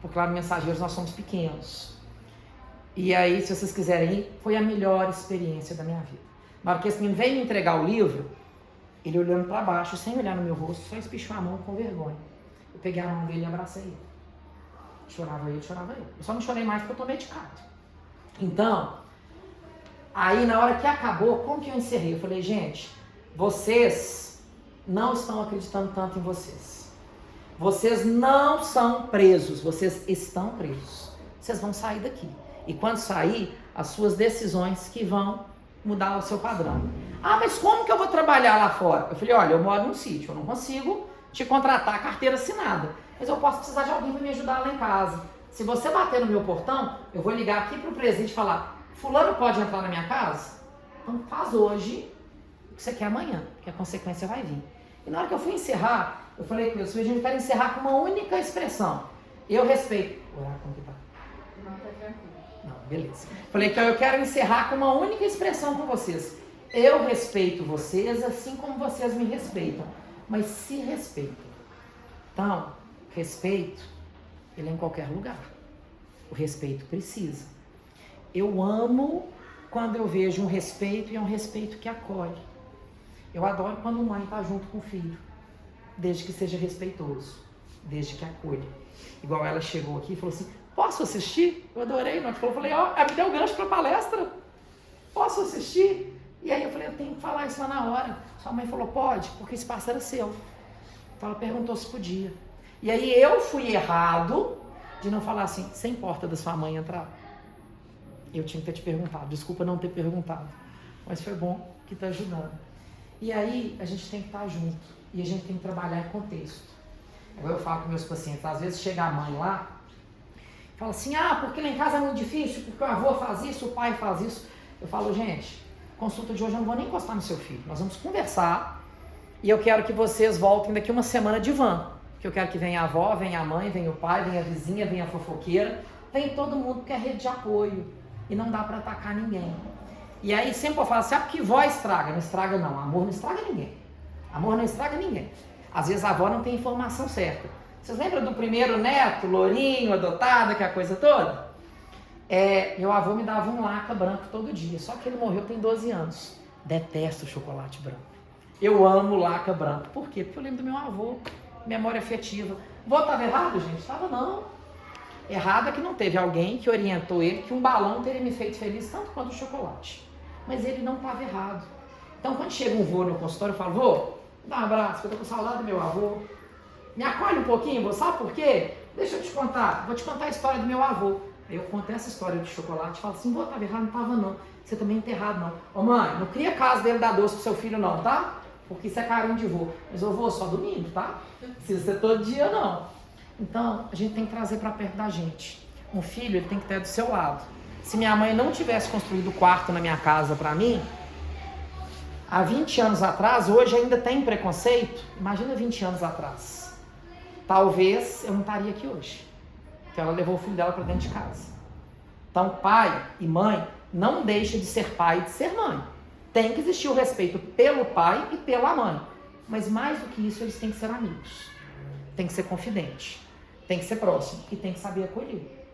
Porque lá no Mensageiros nós somos pequenos. E aí, se vocês quiserem ir, foi a melhor experiência da minha vida. Na hora que esse menino veio me entregar o livro, ele olhando para baixo, sem olhar no meu rosto, só espichou a mão com vergonha. Eu peguei a mão dele e abracei ele. Chorava ele, chorava ele. Eu só não chorei mais porque eu tô medicado. Então, aí na hora que acabou, como que eu encerrei? Eu falei, gente, vocês não estão acreditando tanto em vocês. Vocês não são presos, vocês estão presos. Vocês vão sair daqui. E quando sair, as suas decisões que vão mudar o seu padrão. Ah, mas como que eu vou trabalhar lá fora? Eu falei, olha, eu moro num sítio, eu não consigo te contratar carteira assinada, mas eu posso precisar de alguém para me ajudar lá em casa. Se você bater no meu portão, eu vou ligar aqui pro presidente e falar, fulano pode entrar na minha casa? Então faz hoje o que você quer amanhã, porque a consequência vai vir. E na hora que eu fui encerrar, eu falei com eles, a gente quer encerrar com uma única expressão. Eu respeito. Orar, como que tá? Não, tá tranquilo. Não, beleza. Falei que eu quero encerrar com uma única expressão com vocês. Eu respeito vocês assim como vocês me respeitam. Mas se respeitam. Então, respeito, ele é em qualquer lugar. O respeito precisa. Eu amo quando eu vejo um respeito e é um respeito que acolhe. Eu adoro quando mãe está junto com o filho. Desde que seja respeitoso. Desde que acolhe. Igual ela chegou aqui e falou assim, posso assistir? Eu adorei. Eu falei, ó, me deu gancho para palestra. Posso assistir? E aí eu falei, eu tenho que falar isso lá na hora. Sua mãe falou, pode, porque esse espaço era seu. Então ela perguntou se podia. E aí eu fui errado de não falar assim, você importa da sua mãe entrar? Eu tinha que ter te perguntado, desculpa não ter perguntado. Mas foi bom que está ajudando. E aí a gente tem que estar junto. E a gente tem que trabalhar em contexto. Agora eu falo com meus pacientes, às vezes chega a mãe lá, fala assim, porque lá em casa é muito difícil, porque o avô faz isso, o pai faz isso. Eu falo, gente, consulta de hoje eu não vou nem encostar no seu filho. Nós vamos conversar e eu quero que vocês voltem daqui uma semana de van. Que eu quero que venha a avó, venha a mãe, venha o pai, venha a vizinha, venha a fofoqueira. Venha todo mundo que é rede de apoio. E não dá pra atacar ninguém. E aí sempre eu falo assim, porque vó estraga. Não estraga não, amor não estraga ninguém. Amor não estraga ninguém. Às vezes a avó não tem informação certa. Vocês lembram do primeiro neto, lourinho, adotado, que é a coisa toda? Meu avô me dava um laca branco todo dia, só que ele morreu tem 12 anos. Detesto chocolate branco. Eu amo laca branco. Por quê? Porque eu lembro do meu avô, memória afetiva. Vô, estava errado, gente? Estava não. Errado é que não teve alguém que orientou ele que um balão teria me feito feliz tanto quanto o chocolate. Mas ele não estava errado. Então quando chega um vô no consultório, eu falo, vô, dá um abraço, que eu tô com saudade do meu avô. Me acolhe um pouquinho, vô, sabe por quê? Deixa eu te contar, vou te contar a história do meu avô. Aí eu conto essa história de chocolate e falo assim, vô, estava errado, não estava não. Você também não tá errado não. Ô mãe, não cria caso dele dar doce pro seu filho não, tá? Porque isso é carinho de vô. Mas ô vô, só domingo, tá? Não precisa ser todo dia não. Então, a gente tem que trazer para perto da gente. Um filho, ele tem que ter do seu lado. Se minha mãe não tivesse construído quarto na minha casa para mim, há 20 anos atrás, hoje ainda tem preconceito, imagina 20 anos atrás. Talvez eu não estaria aqui hoje. Porque ela levou o filho dela para dentro de casa. Então, pai e mãe não deixa de ser pai e de ser mãe. Tem que existir o respeito pelo pai e pela mãe. Mas mais do que isso, eles têm que ser amigos. Tem que ser confidente. Tem que ser próximo. E tem que saber acolher.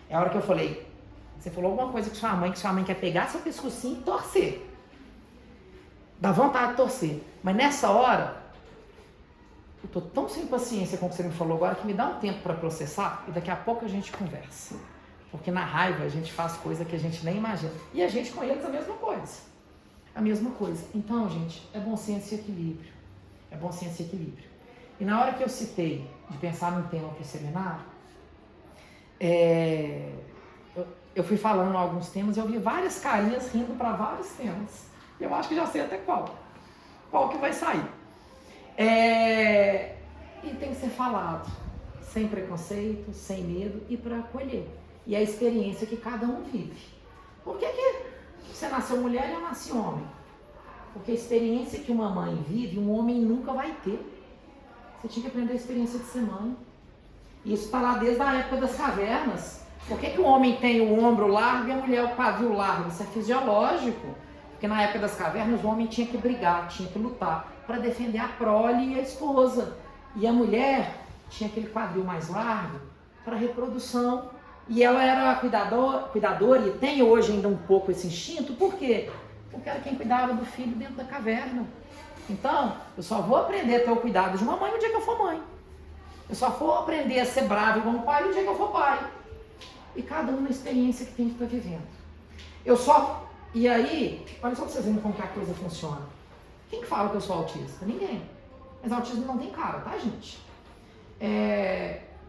É a hora que eu falei, você falou alguma coisa com sua mãe, que sua mãe quer pegar seu pescocinho e torcer. Dá vontade de torcer. Mas nessa hora, eu tô tão sem paciência com o que você me falou agora, que me dá um tempo para processar e daqui a pouco a gente conversa. Porque na raiva a gente faz coisa que a gente nem imagina. E a gente com eles a mesma coisa. A mesma coisa. Então, gente, é bom senso e equilíbrio. É bom senso e equilíbrio. E na hora que eu citei de pensar num tema para o seminário, eu fui falando alguns temas e eu vi várias carinhas rindo para vários temas. E eu acho que já sei até qual que vai sair. E tem que ser falado, sem preconceito, sem medo e para acolher. E a experiência que cada um vive. Por que você nasceu mulher e eu nasci homem? Porque a experiência que uma mãe vive, um homem nunca vai ter. Você tinha que aprender a experiência de ser mãe. E isso está lá desde a época das cavernas. Por que o homem tem o ombro largo e a mulher o pavio largo? Isso é fisiológico. Porque na época das cavernas o homem tinha que brigar, tinha que lutar para defender a prole e a esposa. E a mulher tinha aquele quadril mais largo para reprodução. E ela era cuidadora e tem hoje ainda um pouco esse instinto. Por quê? porque era quem cuidava do filho dentro da caverna. Então, eu só vou aprender a ter o cuidado de uma mãe no dia que eu for mãe. Eu só vou aprender a ser bravo igual um pai no dia que eu for pai. E cada um na experiência que tem que estar vivendo. E aí, olha só pra vocês verem como que a coisa funciona. Quem que fala que eu sou autista? Ninguém. Mas autismo não tem cara, tá, gente?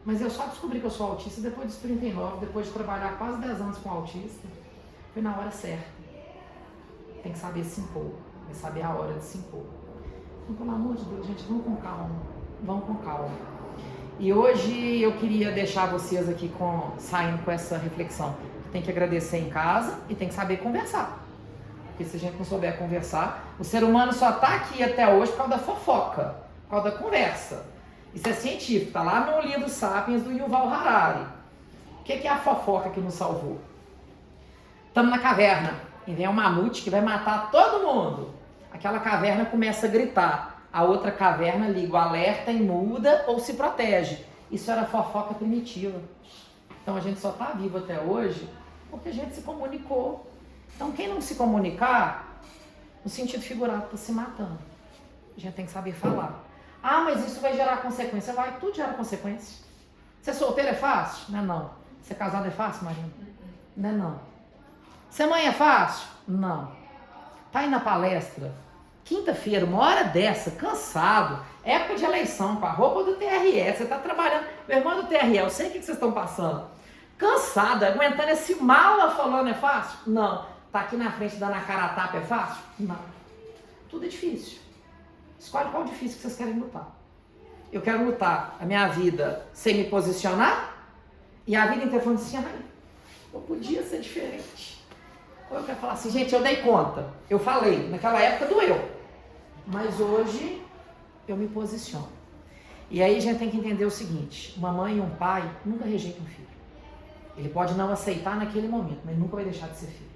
Mas eu só descobri que eu sou autista depois dos 39, depois de trabalhar quase 10 anos com autista. Foi na hora certa. Tem que saber se impor. Tem que saber a hora de se impor. Então, pelo amor de Deus, gente, vamos com calma. Vamos com calma. E hoje eu queria deixar vocês aqui saindo com essa reflexão. Tem que agradecer em casa e tem que saber conversar. Porque se a gente não souber conversar, o ser humano só está aqui até hoje por causa da fofoca, por causa da conversa. Isso é científico, está lá no livro Sapiens do Yuval Harari. O que é a fofoca que nos salvou? Estamos na caverna e vem um mamute que vai matar todo mundo. Aquela caverna começa a gritar. A outra caverna liga o alerta e muda ou se protege. Isso era fofoca primitiva. Então a gente só está vivo até hoje porque a gente se comunicou. Então quem não se comunicar, no sentido figurado, está se matando. A gente tem que saber falar. Ah, mas isso vai gerar consequência. Vai, tudo gera consequência. Ser solteiro é fácil? Não é não. Ser casado é fácil, Marina? Não é não. Ser mãe é fácil? Não. Tá aí na palestra, quinta-feira, uma hora dessa, cansado, época de eleição, com a roupa do TRE, você tá trabalhando, meu irmão do TRE, eu sei o que vocês estão passando. Cansado, aguentando esse mala falando é fácil? Não. Tá aqui na frente dando a cara a tapa é fácil? Não. Tudo é difícil. Escolhe qual difícil que vocês querem lutar. Eu quero lutar a minha vida sem me posicionar e a vida inteira falando assim, ai, eu podia ser diferente. Ou eu quero falar assim, gente, eu dei conta. Eu falei, naquela época doeu. Mas hoje eu me posiciono. E aí a gente tem que entender o seguinte, uma mãe e um pai nunca rejeitam um filho. Ele pode não aceitar naquele momento, mas nunca vai deixar de ser filho.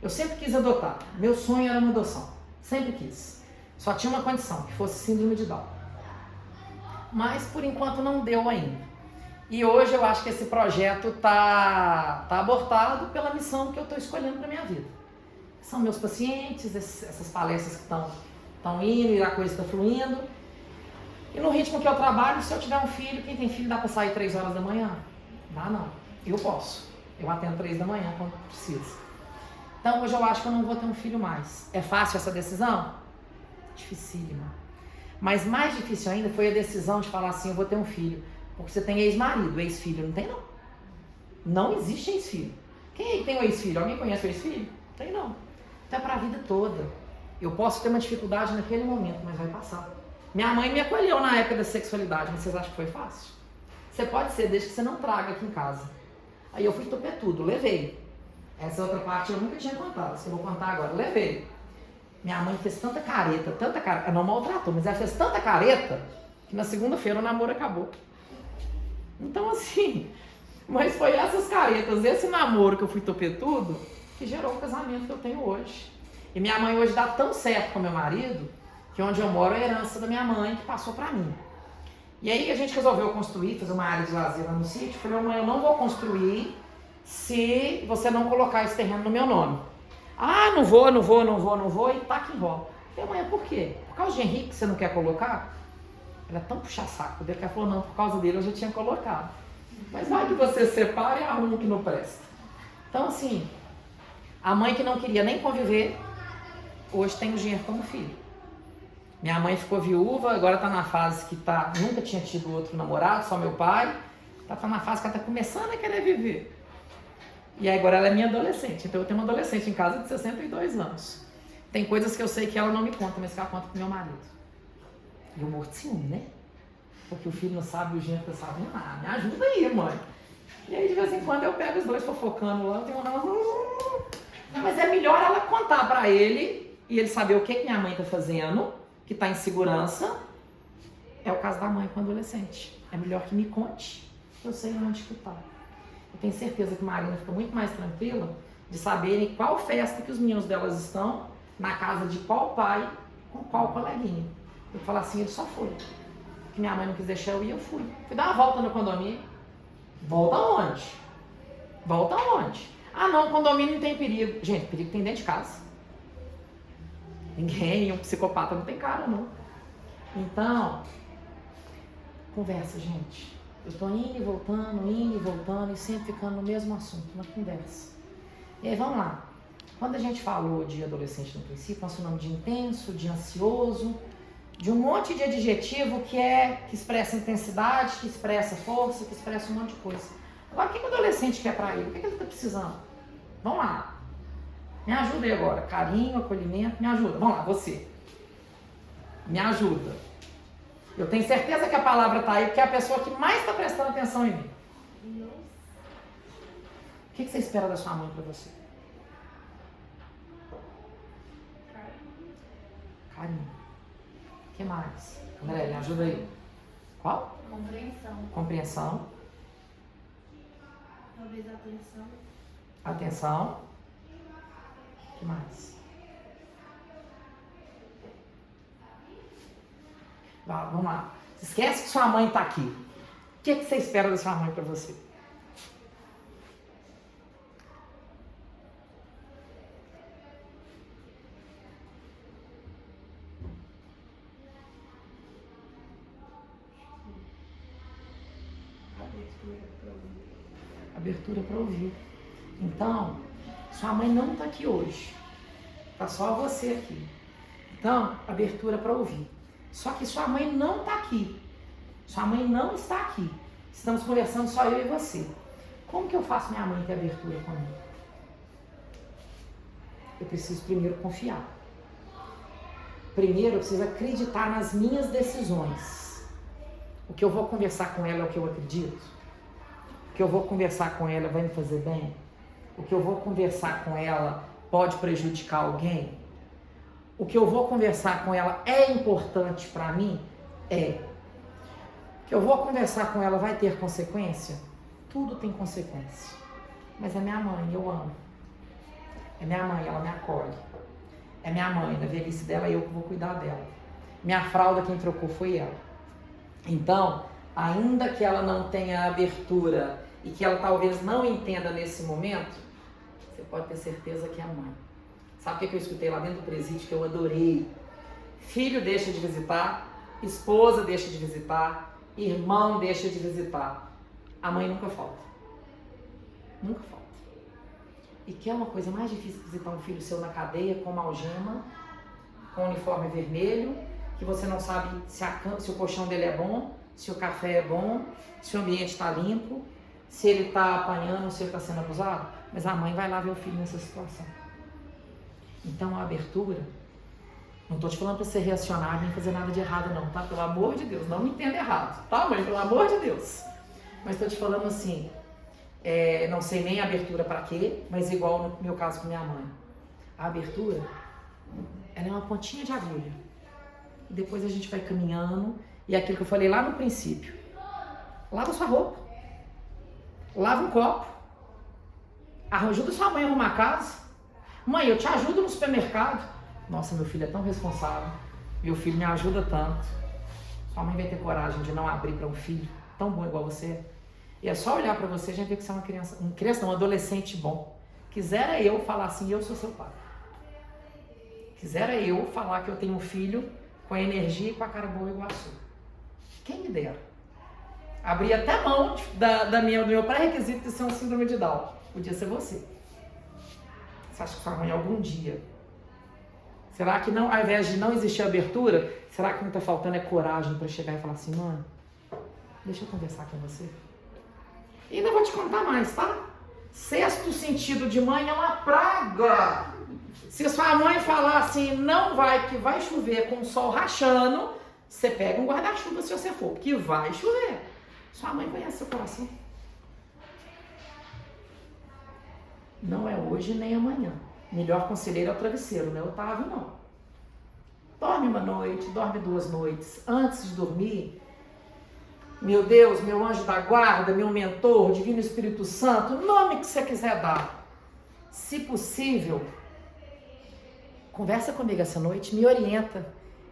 Eu sempre quis adotar. Meu sonho era uma adoção. Sempre quis. Só tinha uma condição, que fosse síndrome de Down. Mas por enquanto não deu ainda. E hoje eu acho que esse projeto tá abortado pela missão que eu estou escolhendo para minha vida. São meus pacientes, essas palestras que estão indo e a coisa está fluindo. E no ritmo que eu trabalho, se eu tiver um filho, quem tem filho dá para sair 3 horas da manhã? Dá não. Eu posso. Eu atendo 3 da manhã quando precisa. Então hoje eu acho que eu não vou ter um filho mais. É fácil essa decisão? Dificílima. Mas mais difícil ainda foi a decisão de falar assim, eu vou ter um filho. Porque você tem ex-marido, ex-filho não tem não. Não existe ex-filho. Quem é que tem um ex-filho? Alguém conhece o ex-filho? Não tem não. Então é para a vida toda. Eu posso ter uma dificuldade naquele momento, mas vai passar. Minha mãe me acolheu na época da sexualidade, mas vocês acham que foi fácil? Você pode ser, desde que você não traga aqui em casa. Aí eu fui topetudo, levei. Essa outra parte eu nunca tinha contado, isso que eu vou contar agora. Levei. Minha mãe fez tanta careta, ela não maltratou, mas ela fez tanta careta que na segunda-feira o namoro acabou. Então assim, mas foi essas caretas, esse namoro que eu fui topetudo, que gerou o casamento que eu tenho hoje. E minha mãe hoje dá tão certo com meu marido, que onde eu moro é a herança da minha mãe, que passou pra mim. E aí a gente resolveu construir, fazer uma área de lazer lá no sítio. Eu falei, mãe, eu não vou construir se você não colocar esse terreno no meu nome. Ah, não vou, e tá que enrola. Eu falei, mãe, por quê? Por causa de Henrique, você não quer colocar? Ela é tão puxa-saco dele que ela falou, não, por causa dele eu já tinha colocado. Mas vai que você separa e arruma que não presta. Então assim, a mãe que não queria nem conviver, hoje tem o Genro como filho. Minha mãe ficou viúva, agora tá na fase que nunca tinha tido outro namorado, só meu pai. Tá na fase que ela tá começando a querer viver. E aí agora ela é minha adolescente, então eu tenho uma adolescente em casa de 62 anos. Tem coisas que eu sei que ela não me conta, mas que ela conta pro meu marido. E eu morro de ciúme, né? Porque o filho não sabe e o genro tá sabendo. Ah, me ajuda aí, mãe. E aí de vez em quando eu pego os dois fofocando lá, eu tenho uma... Mas é melhor ela contar pra ele e ele saber o que minha mãe tá fazendo, que tá em segurança. É o caso da mãe com o adolescente. É melhor que me conte, eu sei onde que tá. Eu tenho certeza que Marina fica muito mais tranquila de saberem qual festa que os meninos delas estão, na casa de qual pai, com qual coleguinha. Eu falo assim, ele só foi. Que minha mãe não quis deixar eu ir, eu fui. Fui dar uma volta no condomínio. Volta aonde? Volta aonde? Ah não, o condomínio não tem perigo. Gente, perigo tem dentro de casa. Ninguém, um psicopata não tem cara, não. Então, conversa, gente. Eu tô indo e voltando e sempre ficando no mesmo assunto, na conversa. E aí, vamos lá. Quando a gente falou de adolescente no princípio, nós falamos de intenso, de ansioso, de um monte de adjetivo que expressa intensidade, que expressa força, que expressa um monte de coisa. Agora, o que o adolescente quer pra ele? O que ele tá precisando? Vamos lá. Me ajuda aí agora. Carinho, acolhimento, me ajuda. Vamos lá, você. Me ajuda. Eu tenho certeza que a palavra tá aí, porque é a pessoa que mais está prestando atenção em mim. O que você espera da sua mãe pra você? Carinho. O que mais? André, me ajuda aí. Qual? Compreensão. Compreensão. Talvez atenção. Atenção. O que mais? Vamos lá. Esquece que sua mãe está aqui. O que você espera da sua mãe para você? Abertura para ouvir. Então, sua mãe não está aqui hoje. Está só você aqui. Então, abertura para ouvir. Só que sua mãe não está aqui. Sua mãe não está aqui. Estamos conversando só eu e você. Como que eu faço minha mãe ter abertura comigo? Eu preciso primeiro confiar. Primeiro eu preciso acreditar nas minhas decisões. O que eu vou conversar com ela é o que eu acredito. O que eu vou conversar com ela vai me fazer bem? O que eu vou conversar com ela pode prejudicar alguém? O que eu vou conversar com ela é importante para mim? É. O que eu vou conversar com ela vai ter consequência? Tudo tem consequência. Mas é minha mãe, eu amo. É minha mãe, ela me acolhe. É minha mãe, na velhice dela, eu que vou cuidar dela. Minha fralda, quem trocou foi ela. Então, ainda que ela não tenha abertura e que ela talvez não entenda nesse momento, você pode ter certeza que é a mãe. Sabe o que eu escutei lá dentro do presídio que eu adorei? Filho deixa de visitar, esposa deixa de visitar, irmão deixa de visitar. A mãe nunca falta. Nunca falta. E que é uma coisa mais difícil visitar um filho seu na cadeia com uma algema, com um uniforme vermelho, que você não sabe se o colchão dele é bom, se o café é bom, se o ambiente está limpo, se ele está apanhando, se ele está sendo abusado. Mas a mãe vai lá ver o filho nessa situação. Então a abertura, não estou te falando para ser reacionário nem fazer nada de errado não, tá? Pelo amor de Deus, não me entenda errado, tá mãe? Pelo amor de Deus. Mas estou te falando assim, não sei nem a abertura para quê, mas igual no meu caso com minha mãe. A abertura, ela é uma pontinha de agulha. E depois a gente vai caminhando, e é aquilo que eu falei lá no princípio. Lava sua roupa, lava um copo, ajuda sua mãe a arrumar a casa. Mãe, eu te ajudo no supermercado. Nossa, meu filho é tão responsável. Meu filho me ajuda tanto. Sua mãe vai ter coragem de não abrir para um filho tão bom igual você. E é só olhar para você e a gente vê que você é uma criança, um adolescente bom. Quisera eu falar assim, eu sou seu pai. Quisera eu falar que eu tenho um filho com a energia e com a cara boa igual a sua. Quem me dera. Abri até mão do meu pré-requisito de ser um síndrome de Down. Podia ser você. Você acha que sua mãe algum dia? Será que não, ao invés de não existir abertura, será que não está faltando coragem para chegar e falar assim, mãe, deixa eu conversar com você? E ainda vou te contar mais, tá? Sexto sentido de mãe é uma praga. Se sua mãe falar assim, não vai, que vai chover com o sol rachando, você pega um guarda-chuva se você for, porque vai chover. Sua mãe conhece seu coração. Não é hoje nem amanhã. Melhor conselheiro é o travesseiro, não é Otávio, não. Dorme uma noite, dorme 2 noites. Antes de dormir, meu Deus, meu anjo da guarda, meu mentor, Divino Espírito Santo, o nome que você quiser dar. Se possível, conversa comigo essa noite, me orienta.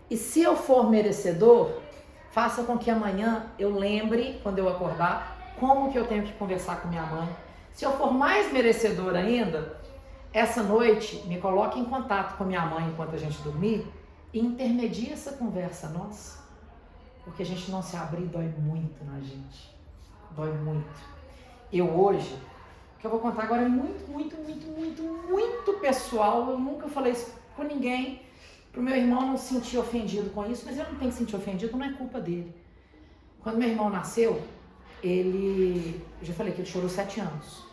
E se eu for merecedor, faça com que amanhã eu lembre, quando eu acordar, como que eu tenho que conversar com minha mãe. Se eu for mais merecedor ainda, essa noite me coloque em contato com minha mãe enquanto a gente dormir e intermedia essa conversa nossa. Porque a gente não se abrir dói muito na gente. Dói muito. Eu hoje, o que eu vou contar agora é muito pessoal. Eu nunca falei isso com ninguém. Pro meu irmão não se sentir ofendido com isso, mas eu não tenho que se sentir ofendido, não é culpa dele. Quando meu irmão nasceu, eu já falei que ele chorou 7 anos.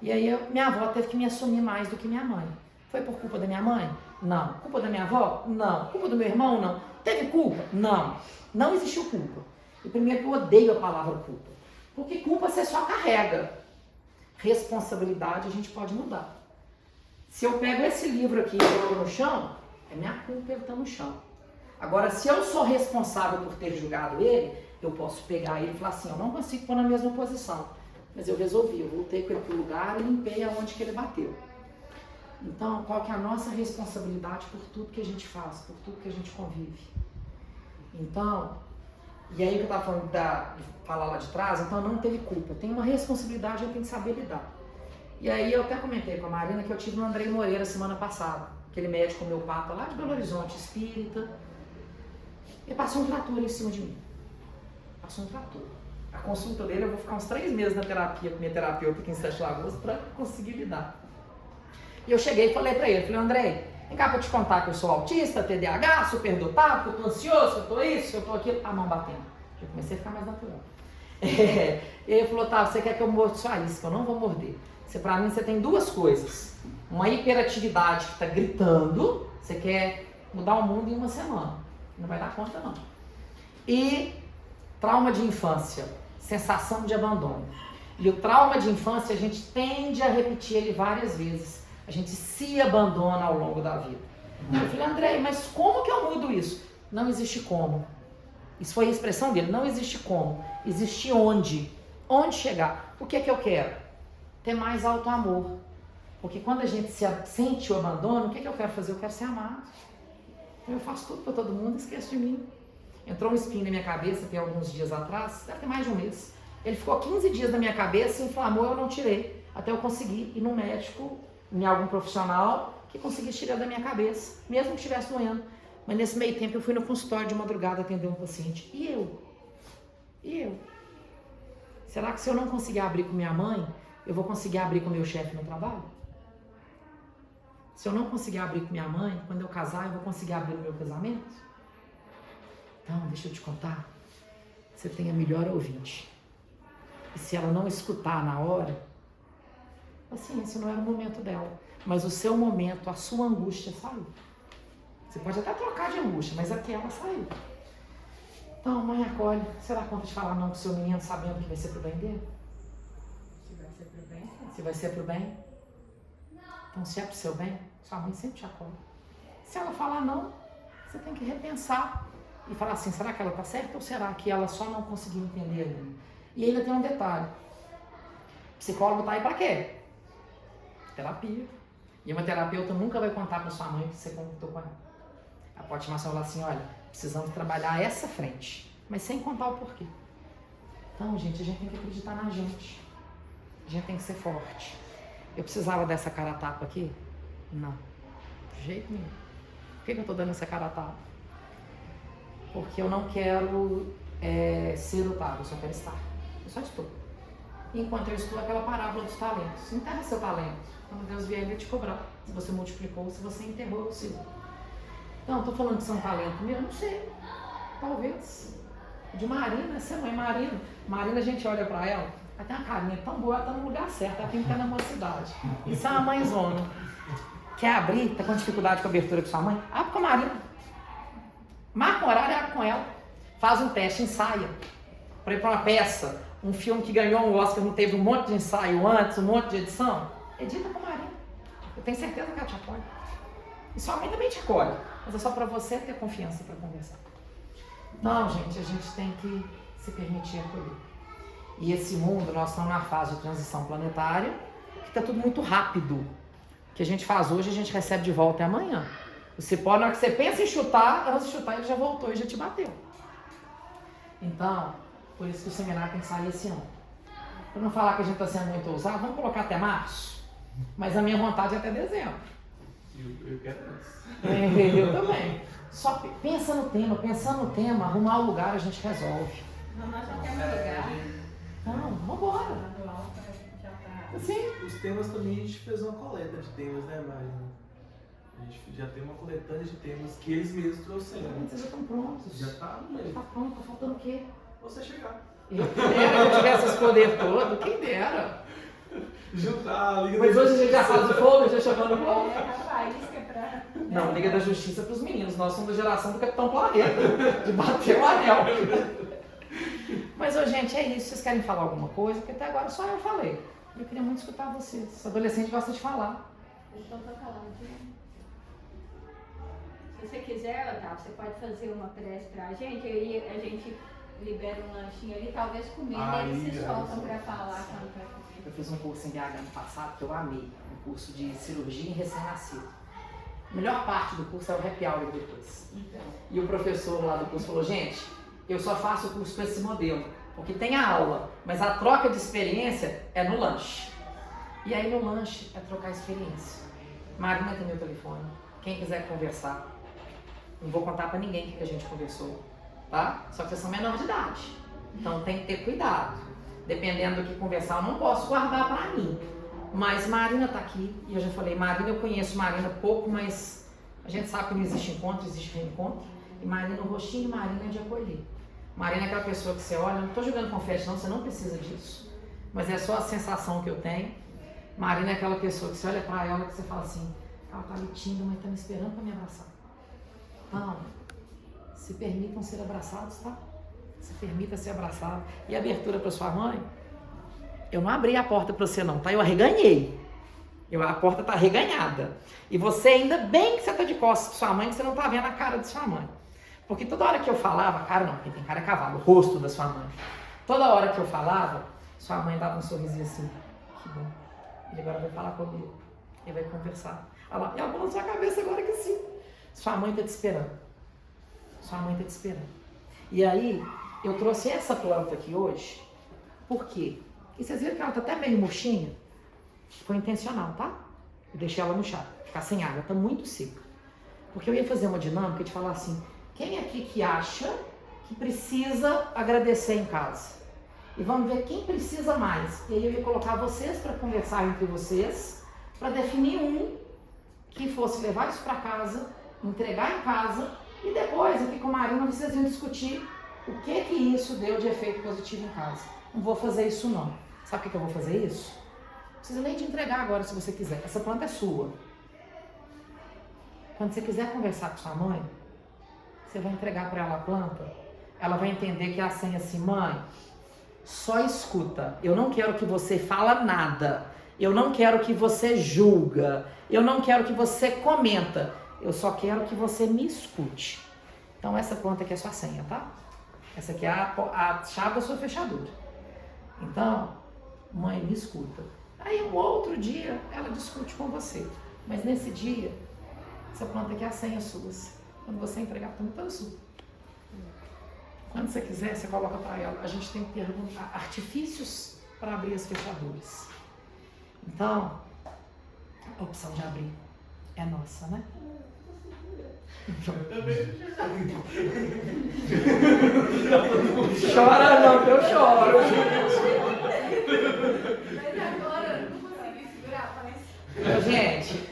E aí minha avó teve que me assumir mais do que minha mãe. Foi por culpa da minha mãe? Não. Culpa da minha avó? Não. Culpa do meu irmão? Não. Teve culpa? Não. Não existiu culpa. E primeiro que eu odeio a palavra culpa. Porque culpa você só carrega. Responsabilidade a gente pode mudar. Se eu pego esse livro aqui e jogo no chão, é minha culpa ele estar no chão. Agora, se eu sou responsável por ter julgado ele, eu posso pegar ele e falar assim, eu não consigo pôr na mesma posição. Mas eu resolvi, eu voltei com ele para o lugar e limpei aonde que ele bateu. Então, qual que é a nossa responsabilidade por tudo que a gente faz, por tudo que a gente convive? Então, e aí que eu estava falando de falar lá de trás, então não teve culpa. Tem uma responsabilidade, eu tenho que saber lidar. E aí eu até comentei com a Marina que eu tive no Andrei Moreira semana passada, aquele médico homeopata lá de Belo Horizonte, espírita. Ele passou um trator em cima de mim. Passou um trator. A consulta dele, eu vou ficar uns 3 meses na terapia com minha terapeuta aqui em Sete Lagoas para conseguir lidar. E eu cheguei e falei para ele, falei, Andrei, vem cá para te contar que eu sou autista, TDAH, superdotado, que eu tô ansioso, que eu tô isso, que eu tô aquilo. A mão batendo. Já comecei a ficar mais natural. E aí ele falou, tá, você quer que eu morda sua isca? Eu não vou morder. Para mim, você tem 2 coisas. Uma hiperatividade que está gritando, você quer mudar o mundo em 1 semana. Não vai dar conta, não. E trauma de infância, sensação de abandono. E o trauma de infância, a gente tende a repetir ele várias vezes. A gente se abandona ao longo da vida. Eu falei, Andrei, mas como que eu mudo isso? Não existe como. Isso foi a expressão dele, não existe como. Existe onde. Onde chegar. O que é que eu quero? Ter mais auto-amor. Porque quando a gente sente o abandono, o que é que eu quero fazer? Eu quero ser amado. Eu faço tudo para todo mundo e esqueço de mim. Entrou um espinho na minha cabeça tem alguns dias atrás, deve ter mais de 1 mês. Ele ficou 15 dias na minha cabeça, inflamou, eu não tirei. Até eu conseguir ir no médico, em algum profissional, que conseguisse tirar da minha cabeça, mesmo que estivesse doendo. Mas nesse meio tempo eu fui no consultório de madrugada atender um paciente. E eu? E eu? Será que se eu não conseguir abrir com minha mãe, eu vou conseguir abrir com meu chefe no trabalho? Se eu não conseguir abrir com minha mãe, quando eu casar, eu vou conseguir abrir no meu casamento? Então, deixa eu te contar. Você tem a melhor ouvinte. E se ela não escutar na hora, assim, esse não era o momento dela. Mas o seu momento, a sua angústia saiu. Você pode até trocar de angústia, mas aquela saiu. Então, mãe, acolhe. Você dá conta de falar não com o seu menino sabendo que vai ser pro bem dele? Se vai ser pro bem, sim. Se vai ser pro bem? Então, se é pro seu bem, sua mãe sempre te acolhe. Se ela falar não, você tem que repensar e falar assim, será que ela tá certa ou será que ela só não conseguiu entender ainda? E ainda tem um detalhe. O psicólogo tá aí pra quê? Terapia. E uma terapeuta nunca vai contar pra sua mãe que você contou com ela. Ela pode chamar e falar assim, olha, precisamos trabalhar essa frente, mas sem contar o porquê. Então, gente, a gente tem que acreditar na gente. A gente tem que ser forte. Eu precisava dessa cara a tapa aqui? Não. De jeito nenhum. Por que eu tô dando essa cara a tapa? Porque eu não quero ser otário, eu só quero estar. Eu só estou. Enquanto eu estou, aquela parábola dos talentos. Enterra seu talento. Quando Deus vier, ele vai te cobrar. Se você multiplicou, se você enterrou o seu. Então, estou falando que isso é um talento meu? Não sei. Talvez. De Marina, essa mãe Marina. Marina, a gente olha pra ela, ela tem uma carinha tão boa, ela tá no lugar certo, ela tem que estar na mocidade. Isso é uma mãezona. Quer abrir? Tá com dificuldade com a abertura com sua mãe? Abre com a Marina. Marca um horário e abre com ela. Faz um teste, ensaia. Para ir para uma peça, um filme que ganhou um Oscar, não teve um monte de ensaio antes, um monte de edição. Edita com a Marina. Eu tenho certeza que ela te apoia. E sua mãe também te acolhe. Mas é só para você ter confiança para conversar. Não, gente, a gente tem que se permitir acolher. E esse mundo, nós estamos na fase de transição planetária, que está tudo muito rápido. O que a gente faz hoje, a gente recebe de volta amanhã. Você pode, na hora que você pensa em chutar, antes de chutar, ele já voltou e já te bateu. Então, por isso que o seminário tem que sair esse ano. Para não falar que a gente está sendo muito ousado, vamos colocar até março. Mas a minha vontade é até dezembro. Eu quero antes. Eu também. Só pensa no tema, pensando no tema, arrumar o lugar a gente resolve. Não, nós já temos lugar. Não, vambora. Manual já tá. Sim. Os temas também a gente fez uma coleta de temas, né, Marina? A gente já tem uma coletânea de temas que eles mesmos trouxeram. Vocês já estão prontos. Já tá no Já meio. tá pronto, tá faltando o quê? Você chegar. Eu quem dera que eu tivesse esse poder todo, quem dera. Juntar a Liga Mas da hoje a gente já faz o fogo, já chegando no fogo. É, rapaz, isso que é pra. Não, Liga da Justiça é pros meninos, nós somos da geração do Capitão Planeta, de bater o anel. Mas, ô, gente, é isso. Vocês querem falar alguma coisa? Porque até agora só eu falei. Eu queria muito escutar vocês. Esse adolescente gosta de falar. Então tá falando. Se você quiser, Otávio, você pode fazer uma prece pra gente, aí a gente libera um lanchinho ali, talvez comendo, eles se soltam pra falar quando vai comer. Eu fiz um curso em BH ano passado que eu amei. Um curso de cirurgia em recém-nascido. A melhor parte do curso é o happy hour depois. Então, E o professor lá do curso falou, gente, eu só faço o curso com esse modelo. Porque tem a aula, mas a troca de experiência é no lanche. E aí no lanche é trocar experiência. Marina tem meu telefone. Quem quiser conversar. Não vou contar pra ninguém o que a gente conversou, tá? Só que vocês são menor de idade. Então tem que ter cuidado. Dependendo do que conversar, eu não posso guardar pra mim. Mas Marina tá aqui, e eu já falei, Marina, eu conheço Marina pouco, mas a gente sabe que não existe encontro, existe reencontro. E Marina, o rostinho de Marina é de acolher. Marina é aquela pessoa que você olha, não tô jogando confete não, você não precisa disso. Mas é só a sensação que eu tenho. Marina é aquela pessoa que você olha pra ela e você fala assim, ela tá ali tímida, mas tá me esperando pra me abraçar. Então, se permitam ser abraçados, tá? Se permita ser abraçado. E a abertura para sua mãe, eu não abri a porta para você não, tá? Eu arreganhei. A porta tá arreganhada. E você ainda bem que você tá de costas pra sua mãe, que você não tá vendo a cara de sua mãe. Porque toda hora que eu falava, cara não, quem tem cara é cavalo, o rosto da sua mãe. Toda hora que eu falava, sua mãe dava um sorrisinho assim, que bom. Ele agora vai falar comigo. Ele vai conversar. Olha lá, e ela balançou a cabeça agora que sim. Sua mãe tá te esperando. Sua mãe tá te esperando. E aí, eu trouxe essa planta aqui hoje, por quê? E vocês viram que ela tá até meio murchinha? Foi intencional, tá? Eu deixei ela no chá, ficar sem água, tá muito seca. Porque eu ia fazer uma dinâmica de falar assim, quem aqui que acha que precisa agradecer em casa? E vamos ver quem precisa mais. E aí eu ia colocar vocês para conversar entre vocês, para definir um que fosse levar isso para casa, entregar em casa, e depois aqui com a Marina vocês iam discutir o que isso deu de efeito positivo em casa. Não vou fazer isso não. Sabe o que eu vou fazer isso? Não precisa nem te entregar agora se você quiser. Essa planta é sua. Quando você quiser conversar com sua mãe, você vai entregar para ela a planta, ela vai entender que é a senha assim, mãe, só escuta. Eu não quero que você fala nada. Eu não quero que você julga. Eu não quero que você comenta. Eu só quero que você me escute. Então essa planta aqui é sua senha, tá? Essa aqui é a chave da sua fechadura. Então, mãe, me escuta. Aí um outro dia ela discute com você. Mas nesse dia, essa planta aqui é a senha sua. Quando você entregar, tá muito sua. Quando você quiser, você coloca para ela. A gente tem que ter artifícios para abrir as fechaduras. Então, a opção de abrir é nossa, né? Chora não, que eu choro. mas agora eu não consegui segurar, mas. Gente,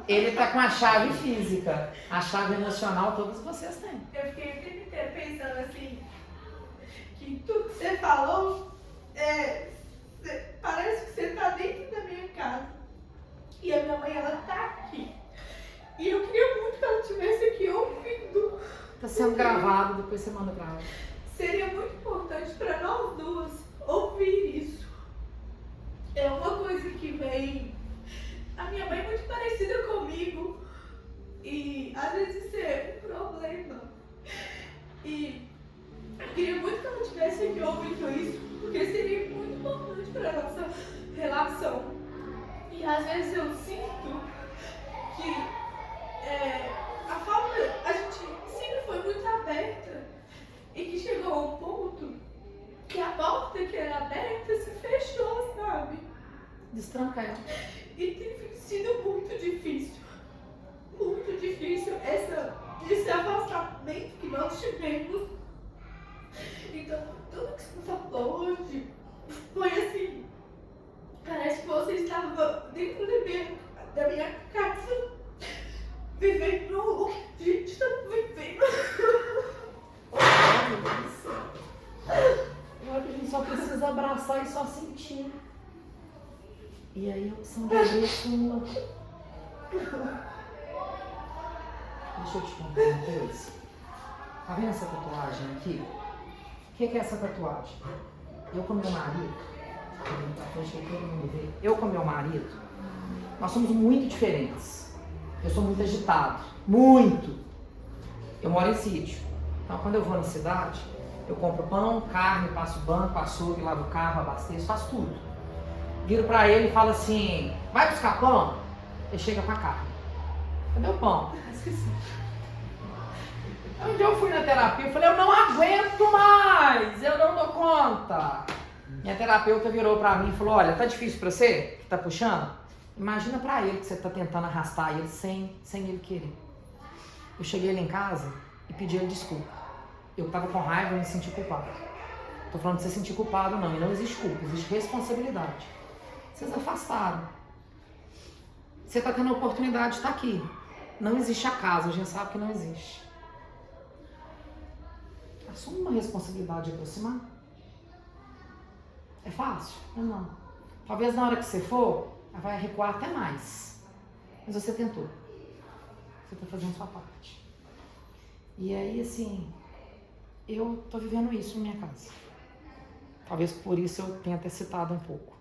ele tá com a chave física. A chave emocional todos vocês têm. Eu fiquei o tempo inteiro pensando assim, que tudo que você falou, parece que você tá dentro da minha casa. E a minha mãe, ela tá aqui. E eu queria muito que ela estivesse aqui ouvindo. Tá sendo gravado, depois você manda pra ela. Seria muito importante para nós duas ouvir isso. É uma coisa que vem. A minha mãe é muito parecida comigo. E às vezes isso é um problema. E eu queria muito que ela estivesse aqui ouvindo isso, porque seria muito importante para a nossa relação. E às vezes eu sinto que a forma, a gente sempre foi muito aberta e que chegou a um ponto que a porta que era aberta se fechou, sabe? Destranca ela. E tem sido muito difícil esse afastamento que nós tivemos. Então, tudo que você falou hoje foi assim, parece que você estava dentro da minha casa, vivendo o que a gente está vivendo. Ai, meu Deus do céu. Eu acho que a gente só precisa abraçar e só sentir. E aí a opção da vida é sua. Deixa eu te contar uma coisa. Tá vendo essa tatuagem aqui? O que é essa tatuagem? Eu com meu marido, eu com meu marido, nós somos muito diferentes. Eu sou muito agitado, muito. Eu moro em sítio. Então quando eu vou na cidade, eu compro pão, carne, passo banco, açougue, lavo o carro, abasteço, faço tudo. Viro pra ele e falo assim, vai buscar pão? Ele chega com a carne. Cadê o pão? Esqueci. Um dia eu fui na terapia, eu falei, eu não aguento mais, eu não dou conta. Minha terapeuta virou pra mim e falou, olha, tá difícil pra você, que tá puxando? Imagina pra ele que você tá tentando arrastar ele sem ele querer. Eu cheguei ali em casa e pedi ele desculpa. Eu tava com raiva e me senti culpado. Tô falando de você sentir culpado não, e não existe culpa, existe responsabilidade. Vocês afastaram. Você tá tendo a oportunidade de estar aqui. Não existe acaso, a gente sabe que não existe. Assuma uma responsabilidade de aproximar. É fácil? Não. Talvez na hora que você for, ela vai recuar até mais. Mas você tentou. Você está fazendo sua parte. E aí, assim, eu tô vivendo isso na minha casa. Talvez por isso eu tenha até citado um pouco.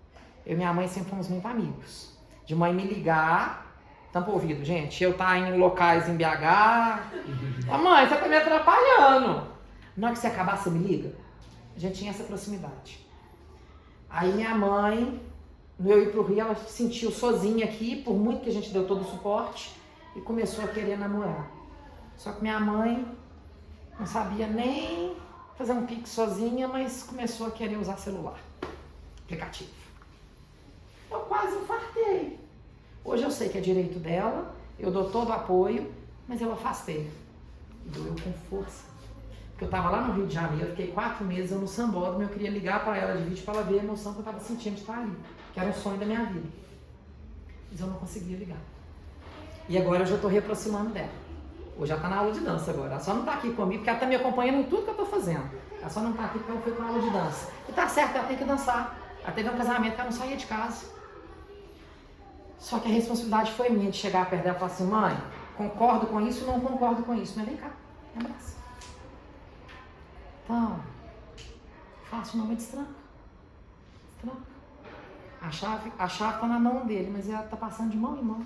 Eu e minha mãe sempre fomos muito amigos. De mãe me ligar, tampa o ouvido, gente. Eu tá em locais em BH. Ô mãe, você tá me atrapalhando. Na hora que você acabar, você me liga. A gente tinha essa proximidade. Aí minha mãe, no eu ir pro Rio, ela se sentiu sozinha aqui, por muito que a gente deu todo o suporte, e começou a querer namorar. Só que minha mãe não sabia nem fazer um pix sozinha, mas começou a querer usar celular, aplicativo. Eu quase infartei. Hoje eu sei que é direito dela, eu dou todo o apoio, mas eu afastei. E doeu com força. Porque eu tava lá no Rio de Janeiro, fiquei 4 meses eu no sambódromo, eu queria ligar para ela de vídeo para ela ver a emoção que eu tava sentindo de estar ali, que era um sonho da minha vida. Mas eu não conseguia ligar. E agora eu já tô reaproximando dela. Hoje já tá na aula de dança agora. Ela só não tá aqui comigo, porque ela tá me acompanhando em tudo que eu tô fazendo. Ela só não tá aqui porque ela foi com a aula de dança. E tá certo, ela tem que dançar. Ela teve um casamento que ela não saía de casa. Só que a responsabilidade foi minha de chegar perto dela e falar assim, mãe, concordo com isso ou não concordo com isso? Mas vem cá, me abraça. Então, fácil não, mas destranca. A chave tá na mão dele, mas ela tá passando de mão em mão.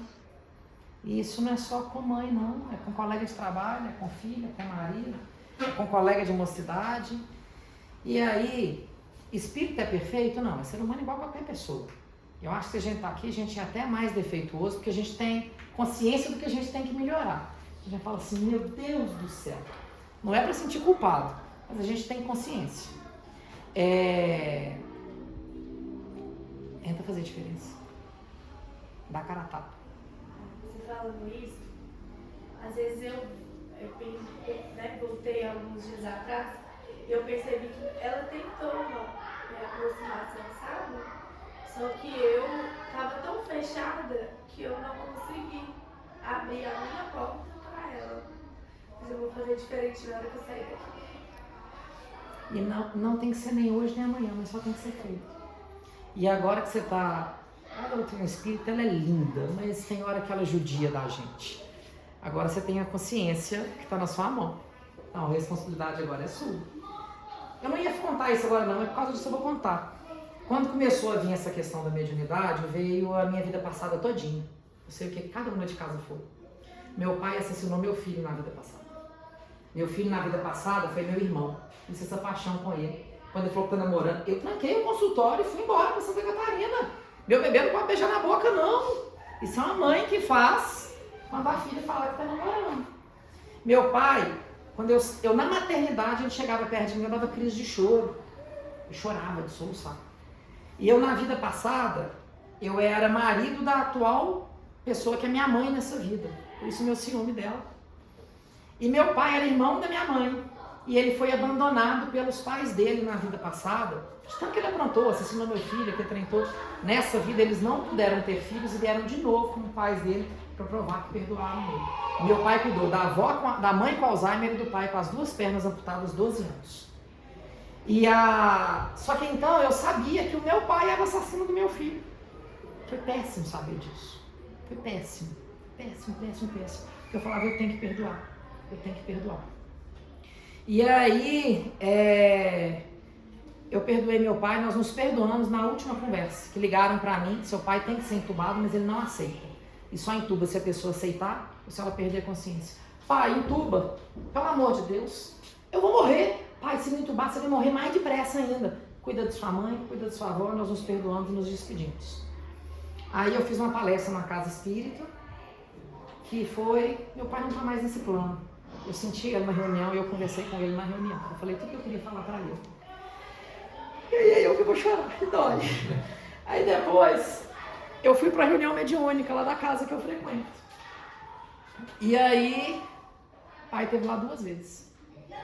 E isso não é só com mãe, não. É com colega de trabalho, é com filha, com marido, é com colega de mocidade. E aí, espírito é perfeito? Não, é ser humano igual a qualquer pessoa. Eu acho que se a gente tá aqui, a gente é até mais defeituoso, porque a gente tem consciência do que a gente tem que melhorar. A gente fala assim, meu Deus do céu. Não é para sentir culpado, mas a gente tem consciência. Tenta fazer diferença. Dá cara a tapa. Você falando isso, às vezes eu voltei alguns dias atrás e eu percebi que ela tentou uma aproximação, sabe? Só que eu estava tão fechada que eu não consegui abrir a minha porta para ela. Mas eu vou fazer diferente na hora que eu sair daqui. E não tem que ser nem hoje nem amanhã, mas só tem que ser feito. E agora que você tá... A doutrina espírita, ela é linda, mas tem hora que ela judia da gente. Agora você tem a consciência que está na sua mão. Não, a responsabilidade agora é sua. Eu não ia contar isso agora não, mas por causa disso eu vou contar. Quando começou a vir essa questão da mediunidade, veio a minha vida passada todinha. Eu sei o que cada uma de casa foi. Meu pai assassinou meu filho na vida passada. Meu filho na vida passada foi meu irmão. Fiz essa paixão com ele. Quando ele falou que tá namorando, eu tranquei o consultório e fui embora para Santa Catarina. Meu bebê não pode beijar na boca, não. Isso é uma mãe que faz quando a filha fala que tá namorando. Meu pai, quando eu na maternidade, ele chegava perto de mim, eu dava crise de choro. Eu chorava de soluçar. E eu na vida passada, eu era marido da atual pessoa que é minha mãe nessa vida. Por isso meu ciúme dela. E meu pai era irmão da minha mãe. E ele foi abandonado pelos pais dele na vida passada. Tanto que ele aprontou, assassinou meu filho, que tentou. Nessa vida eles não puderam ter filhos e vieram de novo como pais dele para provar que perdoaram ele. Meu pai cuidou da mãe com Alzheimer e do pai com as 2 pernas amputadas 12 anos. Só que então eu sabia que o meu pai era o assassino do meu filho. Foi péssimo saber disso. Foi péssimo. Péssimo. Eu falava, eu tenho que perdoar. E aí, eu perdoei meu pai, nós nos perdoamos na última conversa, que ligaram pra mim, seu pai tem que ser entubado, mas ele não aceita. E só entuba se a pessoa aceitar ou se ela perder a consciência. Pai, entuba, pelo amor de Deus, eu vou morrer. Pai, se me entubar, você vai morrer mais depressa ainda. Cuida de sua mãe, cuida de sua avó, nós nos perdoamos e nos despedimos. Aí eu fiz uma palestra na Casa Espírita, que foi, meu pai não tá mais nesse plano. Eu senti ele na reunião e eu conversei com ele na reunião. Eu falei tudo que eu queria falar pra ele. E aí eu que vou chorar, que dói. Aí depois, eu fui pra reunião mediúnica lá da casa que eu frequento. E aí, o pai esteve lá 2 vezes,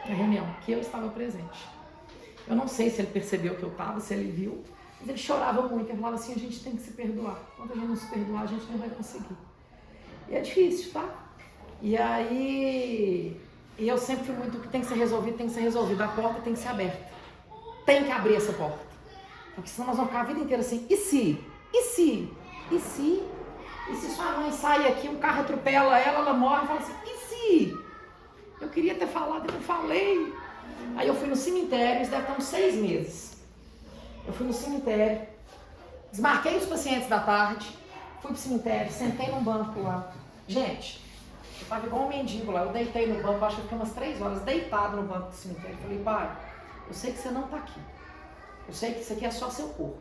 na reunião, que eu estava presente. Eu não sei se ele percebeu que eu estava, se ele viu, mas ele chorava muito. Ele falava assim, a gente tem que se perdoar. Quando a gente não se perdoar, a gente não vai conseguir. E é difícil, tá? E aí, eu sempre fui muito, o que tem que ser resolvido, a porta tem que ser aberta. Tem que abrir essa porta. Porque senão nós vamos ficar a vida inteira assim, e se sua mãe sai aqui, um carro atropela ela morre, e fala assim, e se? Eu queria ter falado e não falei. Aí eu fui no cemitério, isso deve estar uns 6 meses. Eu fui no cemitério, desmarquei os pacientes da tarde, fui pro cemitério, sentei num banco lá. Gente, eu tava igual um mendigo lá, eu deitei no banco, acho que eu fiquei umas 3 horas deitado no banco do cemitério. Falei, pai, eu sei que você não tá aqui. Eu sei que isso aqui é só seu corpo.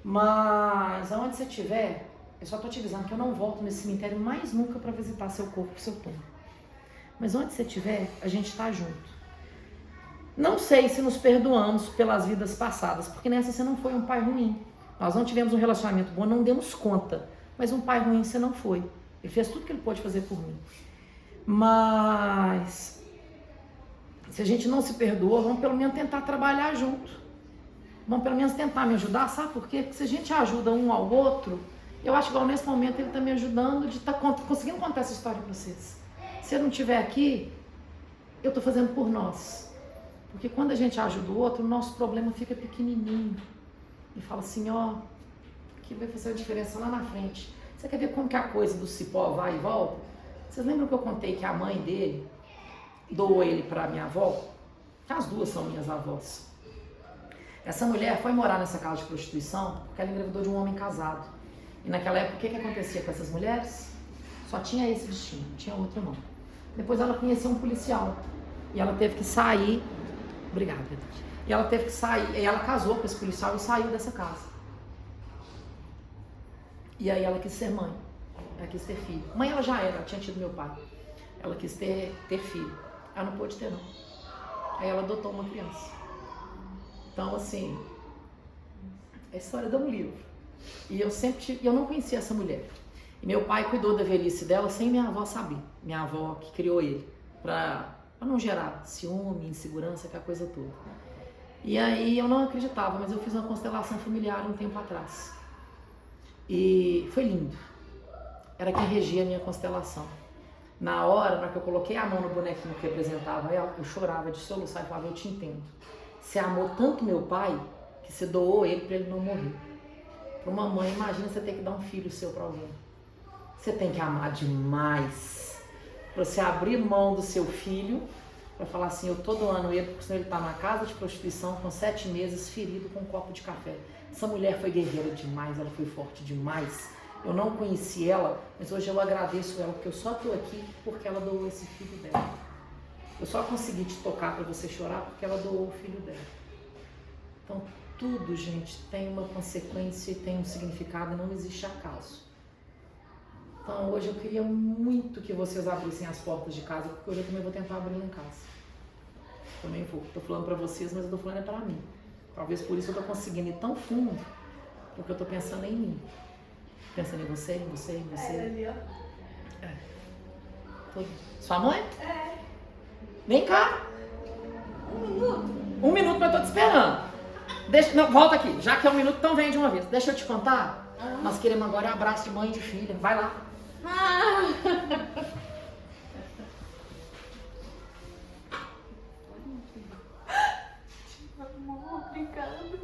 Mas aonde você estiver, eu só tô te avisando que eu não volto nesse cemitério mais nunca para visitar seu corpo e seu túmulo. Mas onde você estiver, a gente tá junto. Não sei se nos perdoamos pelas vidas passadas, porque nessa você não foi um pai ruim. Nós não tivemos um relacionamento bom, não demos conta. Mas um pai ruim você não foi. Ele fez tudo que ele pôde fazer por mim. Mas se a gente não se perdoa, vamos pelo menos tentar trabalhar junto. Vamos pelo menos tentar me ajudar, sabe por quê? Porque se a gente ajuda um ao outro, eu acho que nesse momento ele está me ajudando de estar conseguindo contar essa história para vocês. Se eu não estiver aqui, eu estou fazendo por nós. Porque quando a gente ajuda o outro, o nosso problema fica pequenininho. E fala assim, ó, que vai fazer a diferença lá na frente. Você quer ver como que a coisa do cipó vai e volta? Vocês lembram que eu contei que a mãe dele doou ele para minha avó? As 2 são minhas avós. Essa mulher foi morar nessa casa de prostituição porque ela engravidou de um homem casado. E naquela época, o que acontecia com essas mulheres? Só tinha esse destino, não tinha outro não. Depois ela conheceu um policial. E ela teve que sair. Obrigada, verdade. E ela teve que sair. E ela casou com esse policial e saiu dessa casa. E aí ela quis ser mãe. Ela quis ter filho. Mãe ela já era, ela tinha tido meu pai. Ela quis ter filho. Ela não pôde ter não. Aí ela adotou uma criança. Então assim, é a história de um livro. E eu não conhecia essa mulher. E meu pai cuidou da velhice dela sem minha avó saber. Minha avó que criou ele. Pra não gerar ciúme, insegurança, aquela coisa toda. E aí eu não acreditava, mas eu fiz uma constelação familiar um tempo atrás. E foi lindo. Era quem regia a minha constelação. Na hora que eu coloquei a mão no bonequinho que representava ela, eu chorava de soluçar e falava, eu te entendo. Você amou tanto meu pai que você doou ele para ele não morrer. Para uma mãe, imagina você ter que dar um filho seu para alguém. Você tem que amar demais para você abrir mão do seu filho para falar assim, eu tô doando ele porque senão ele tá na casa de prostituição com 7 meses ferido com um copo de café. Essa mulher foi guerreira demais, ela foi forte demais. Eu não conheci ela, mas hoje eu agradeço ela porque eu só tô aqui porque ela doou esse filho dela. Eu só consegui te tocar para você chorar porque ela doou o filho dela. Então tudo, gente, tem uma consequência e tem um significado e não existe acaso. Então hoje eu queria muito que vocês abrissem as portas de casa, porque hoje eu também vou tentar abrir em casa. Também vou. Tô falando para vocês, mas eu tô falando é para mim. Talvez por isso eu tô conseguindo ir tão fundo, porque eu tô pensando em mim. Pensando em você, em você, em É, você. ali, ó. Sua mãe? É. Vem cá. 1 minuto. 1 minuto, mas eu tô te esperando. Não, volta aqui. Já que é 1 minuto, então vem de uma vez. Deixa eu te contar. Nós queremos agora abraço de mãe e de filha. Vai lá. Amor, obrigado.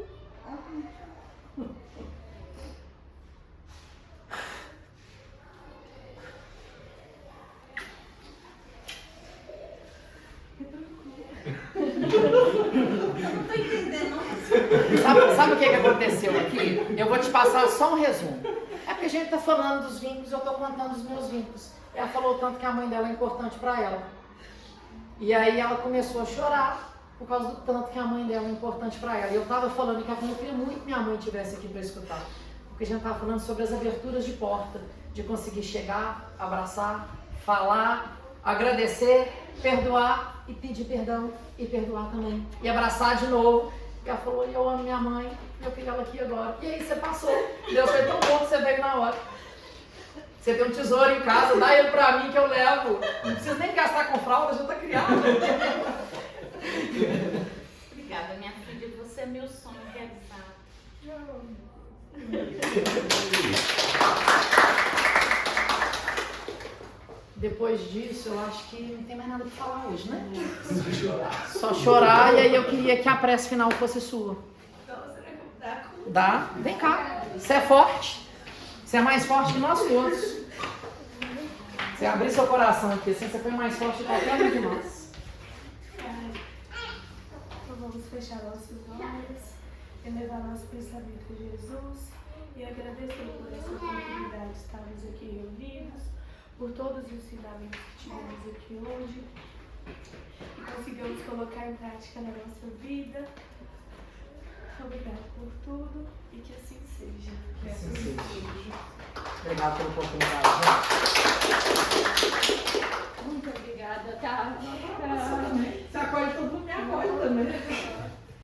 Eu não tô entendendo. Sabe o que aconteceu aqui? Eu vou te passar só um resumo. É porque a gente tá falando dos vínculos, eu tô contando os meus vínculos. Ela falou tanto que a mãe dela é importante pra ela. E aí ela começou a chorar por causa do tanto que a mãe dela é importante pra ela. E eu tava falando que eu queria muito que minha mãe estivesse aqui pra escutar. Porque a gente tava falando sobre as aberturas de porta, de conseguir chegar, abraçar, falar, agradecer, perdoar e pedir perdão e perdoar também. E abraçar de novo. E ela falou, eu amo minha mãe, eu queria ela aqui agora. E aí você passou. Deus foi tão bom que você veio na hora. Você tem um tesouro em casa, dá ele pra mim que eu levo. Não precisa nem gastar com fralda, já tá criado. Obrigada, minha filha. Você é meu sonho realizado. Depois disso, eu acho que não tem mais nada pra falar hoje, né? Só chorar, e aí eu queria que a prece final fosse sua. Então, será que eu vou dar conta? Dá? Vem cá. Você é forte. Você é mais forte que nós todos. Você abrir seu coração aqui, assim você foi mais forte que qualquer um de nós. Então vamos fechar nossos olhos, elevar nosso pensamento a Jesus e agradecer por essa oportunidade de estarmos aqui reunidos, por todos os ensinamentos que tivemos aqui hoje e conseguimos colocar em prática na nossa vida. Obrigada por tudo e que assim seja. Que assim seja. Obrigado pela oportunidade. Muito obrigada, tá? Você acolhe todo mundo, me acolhe também.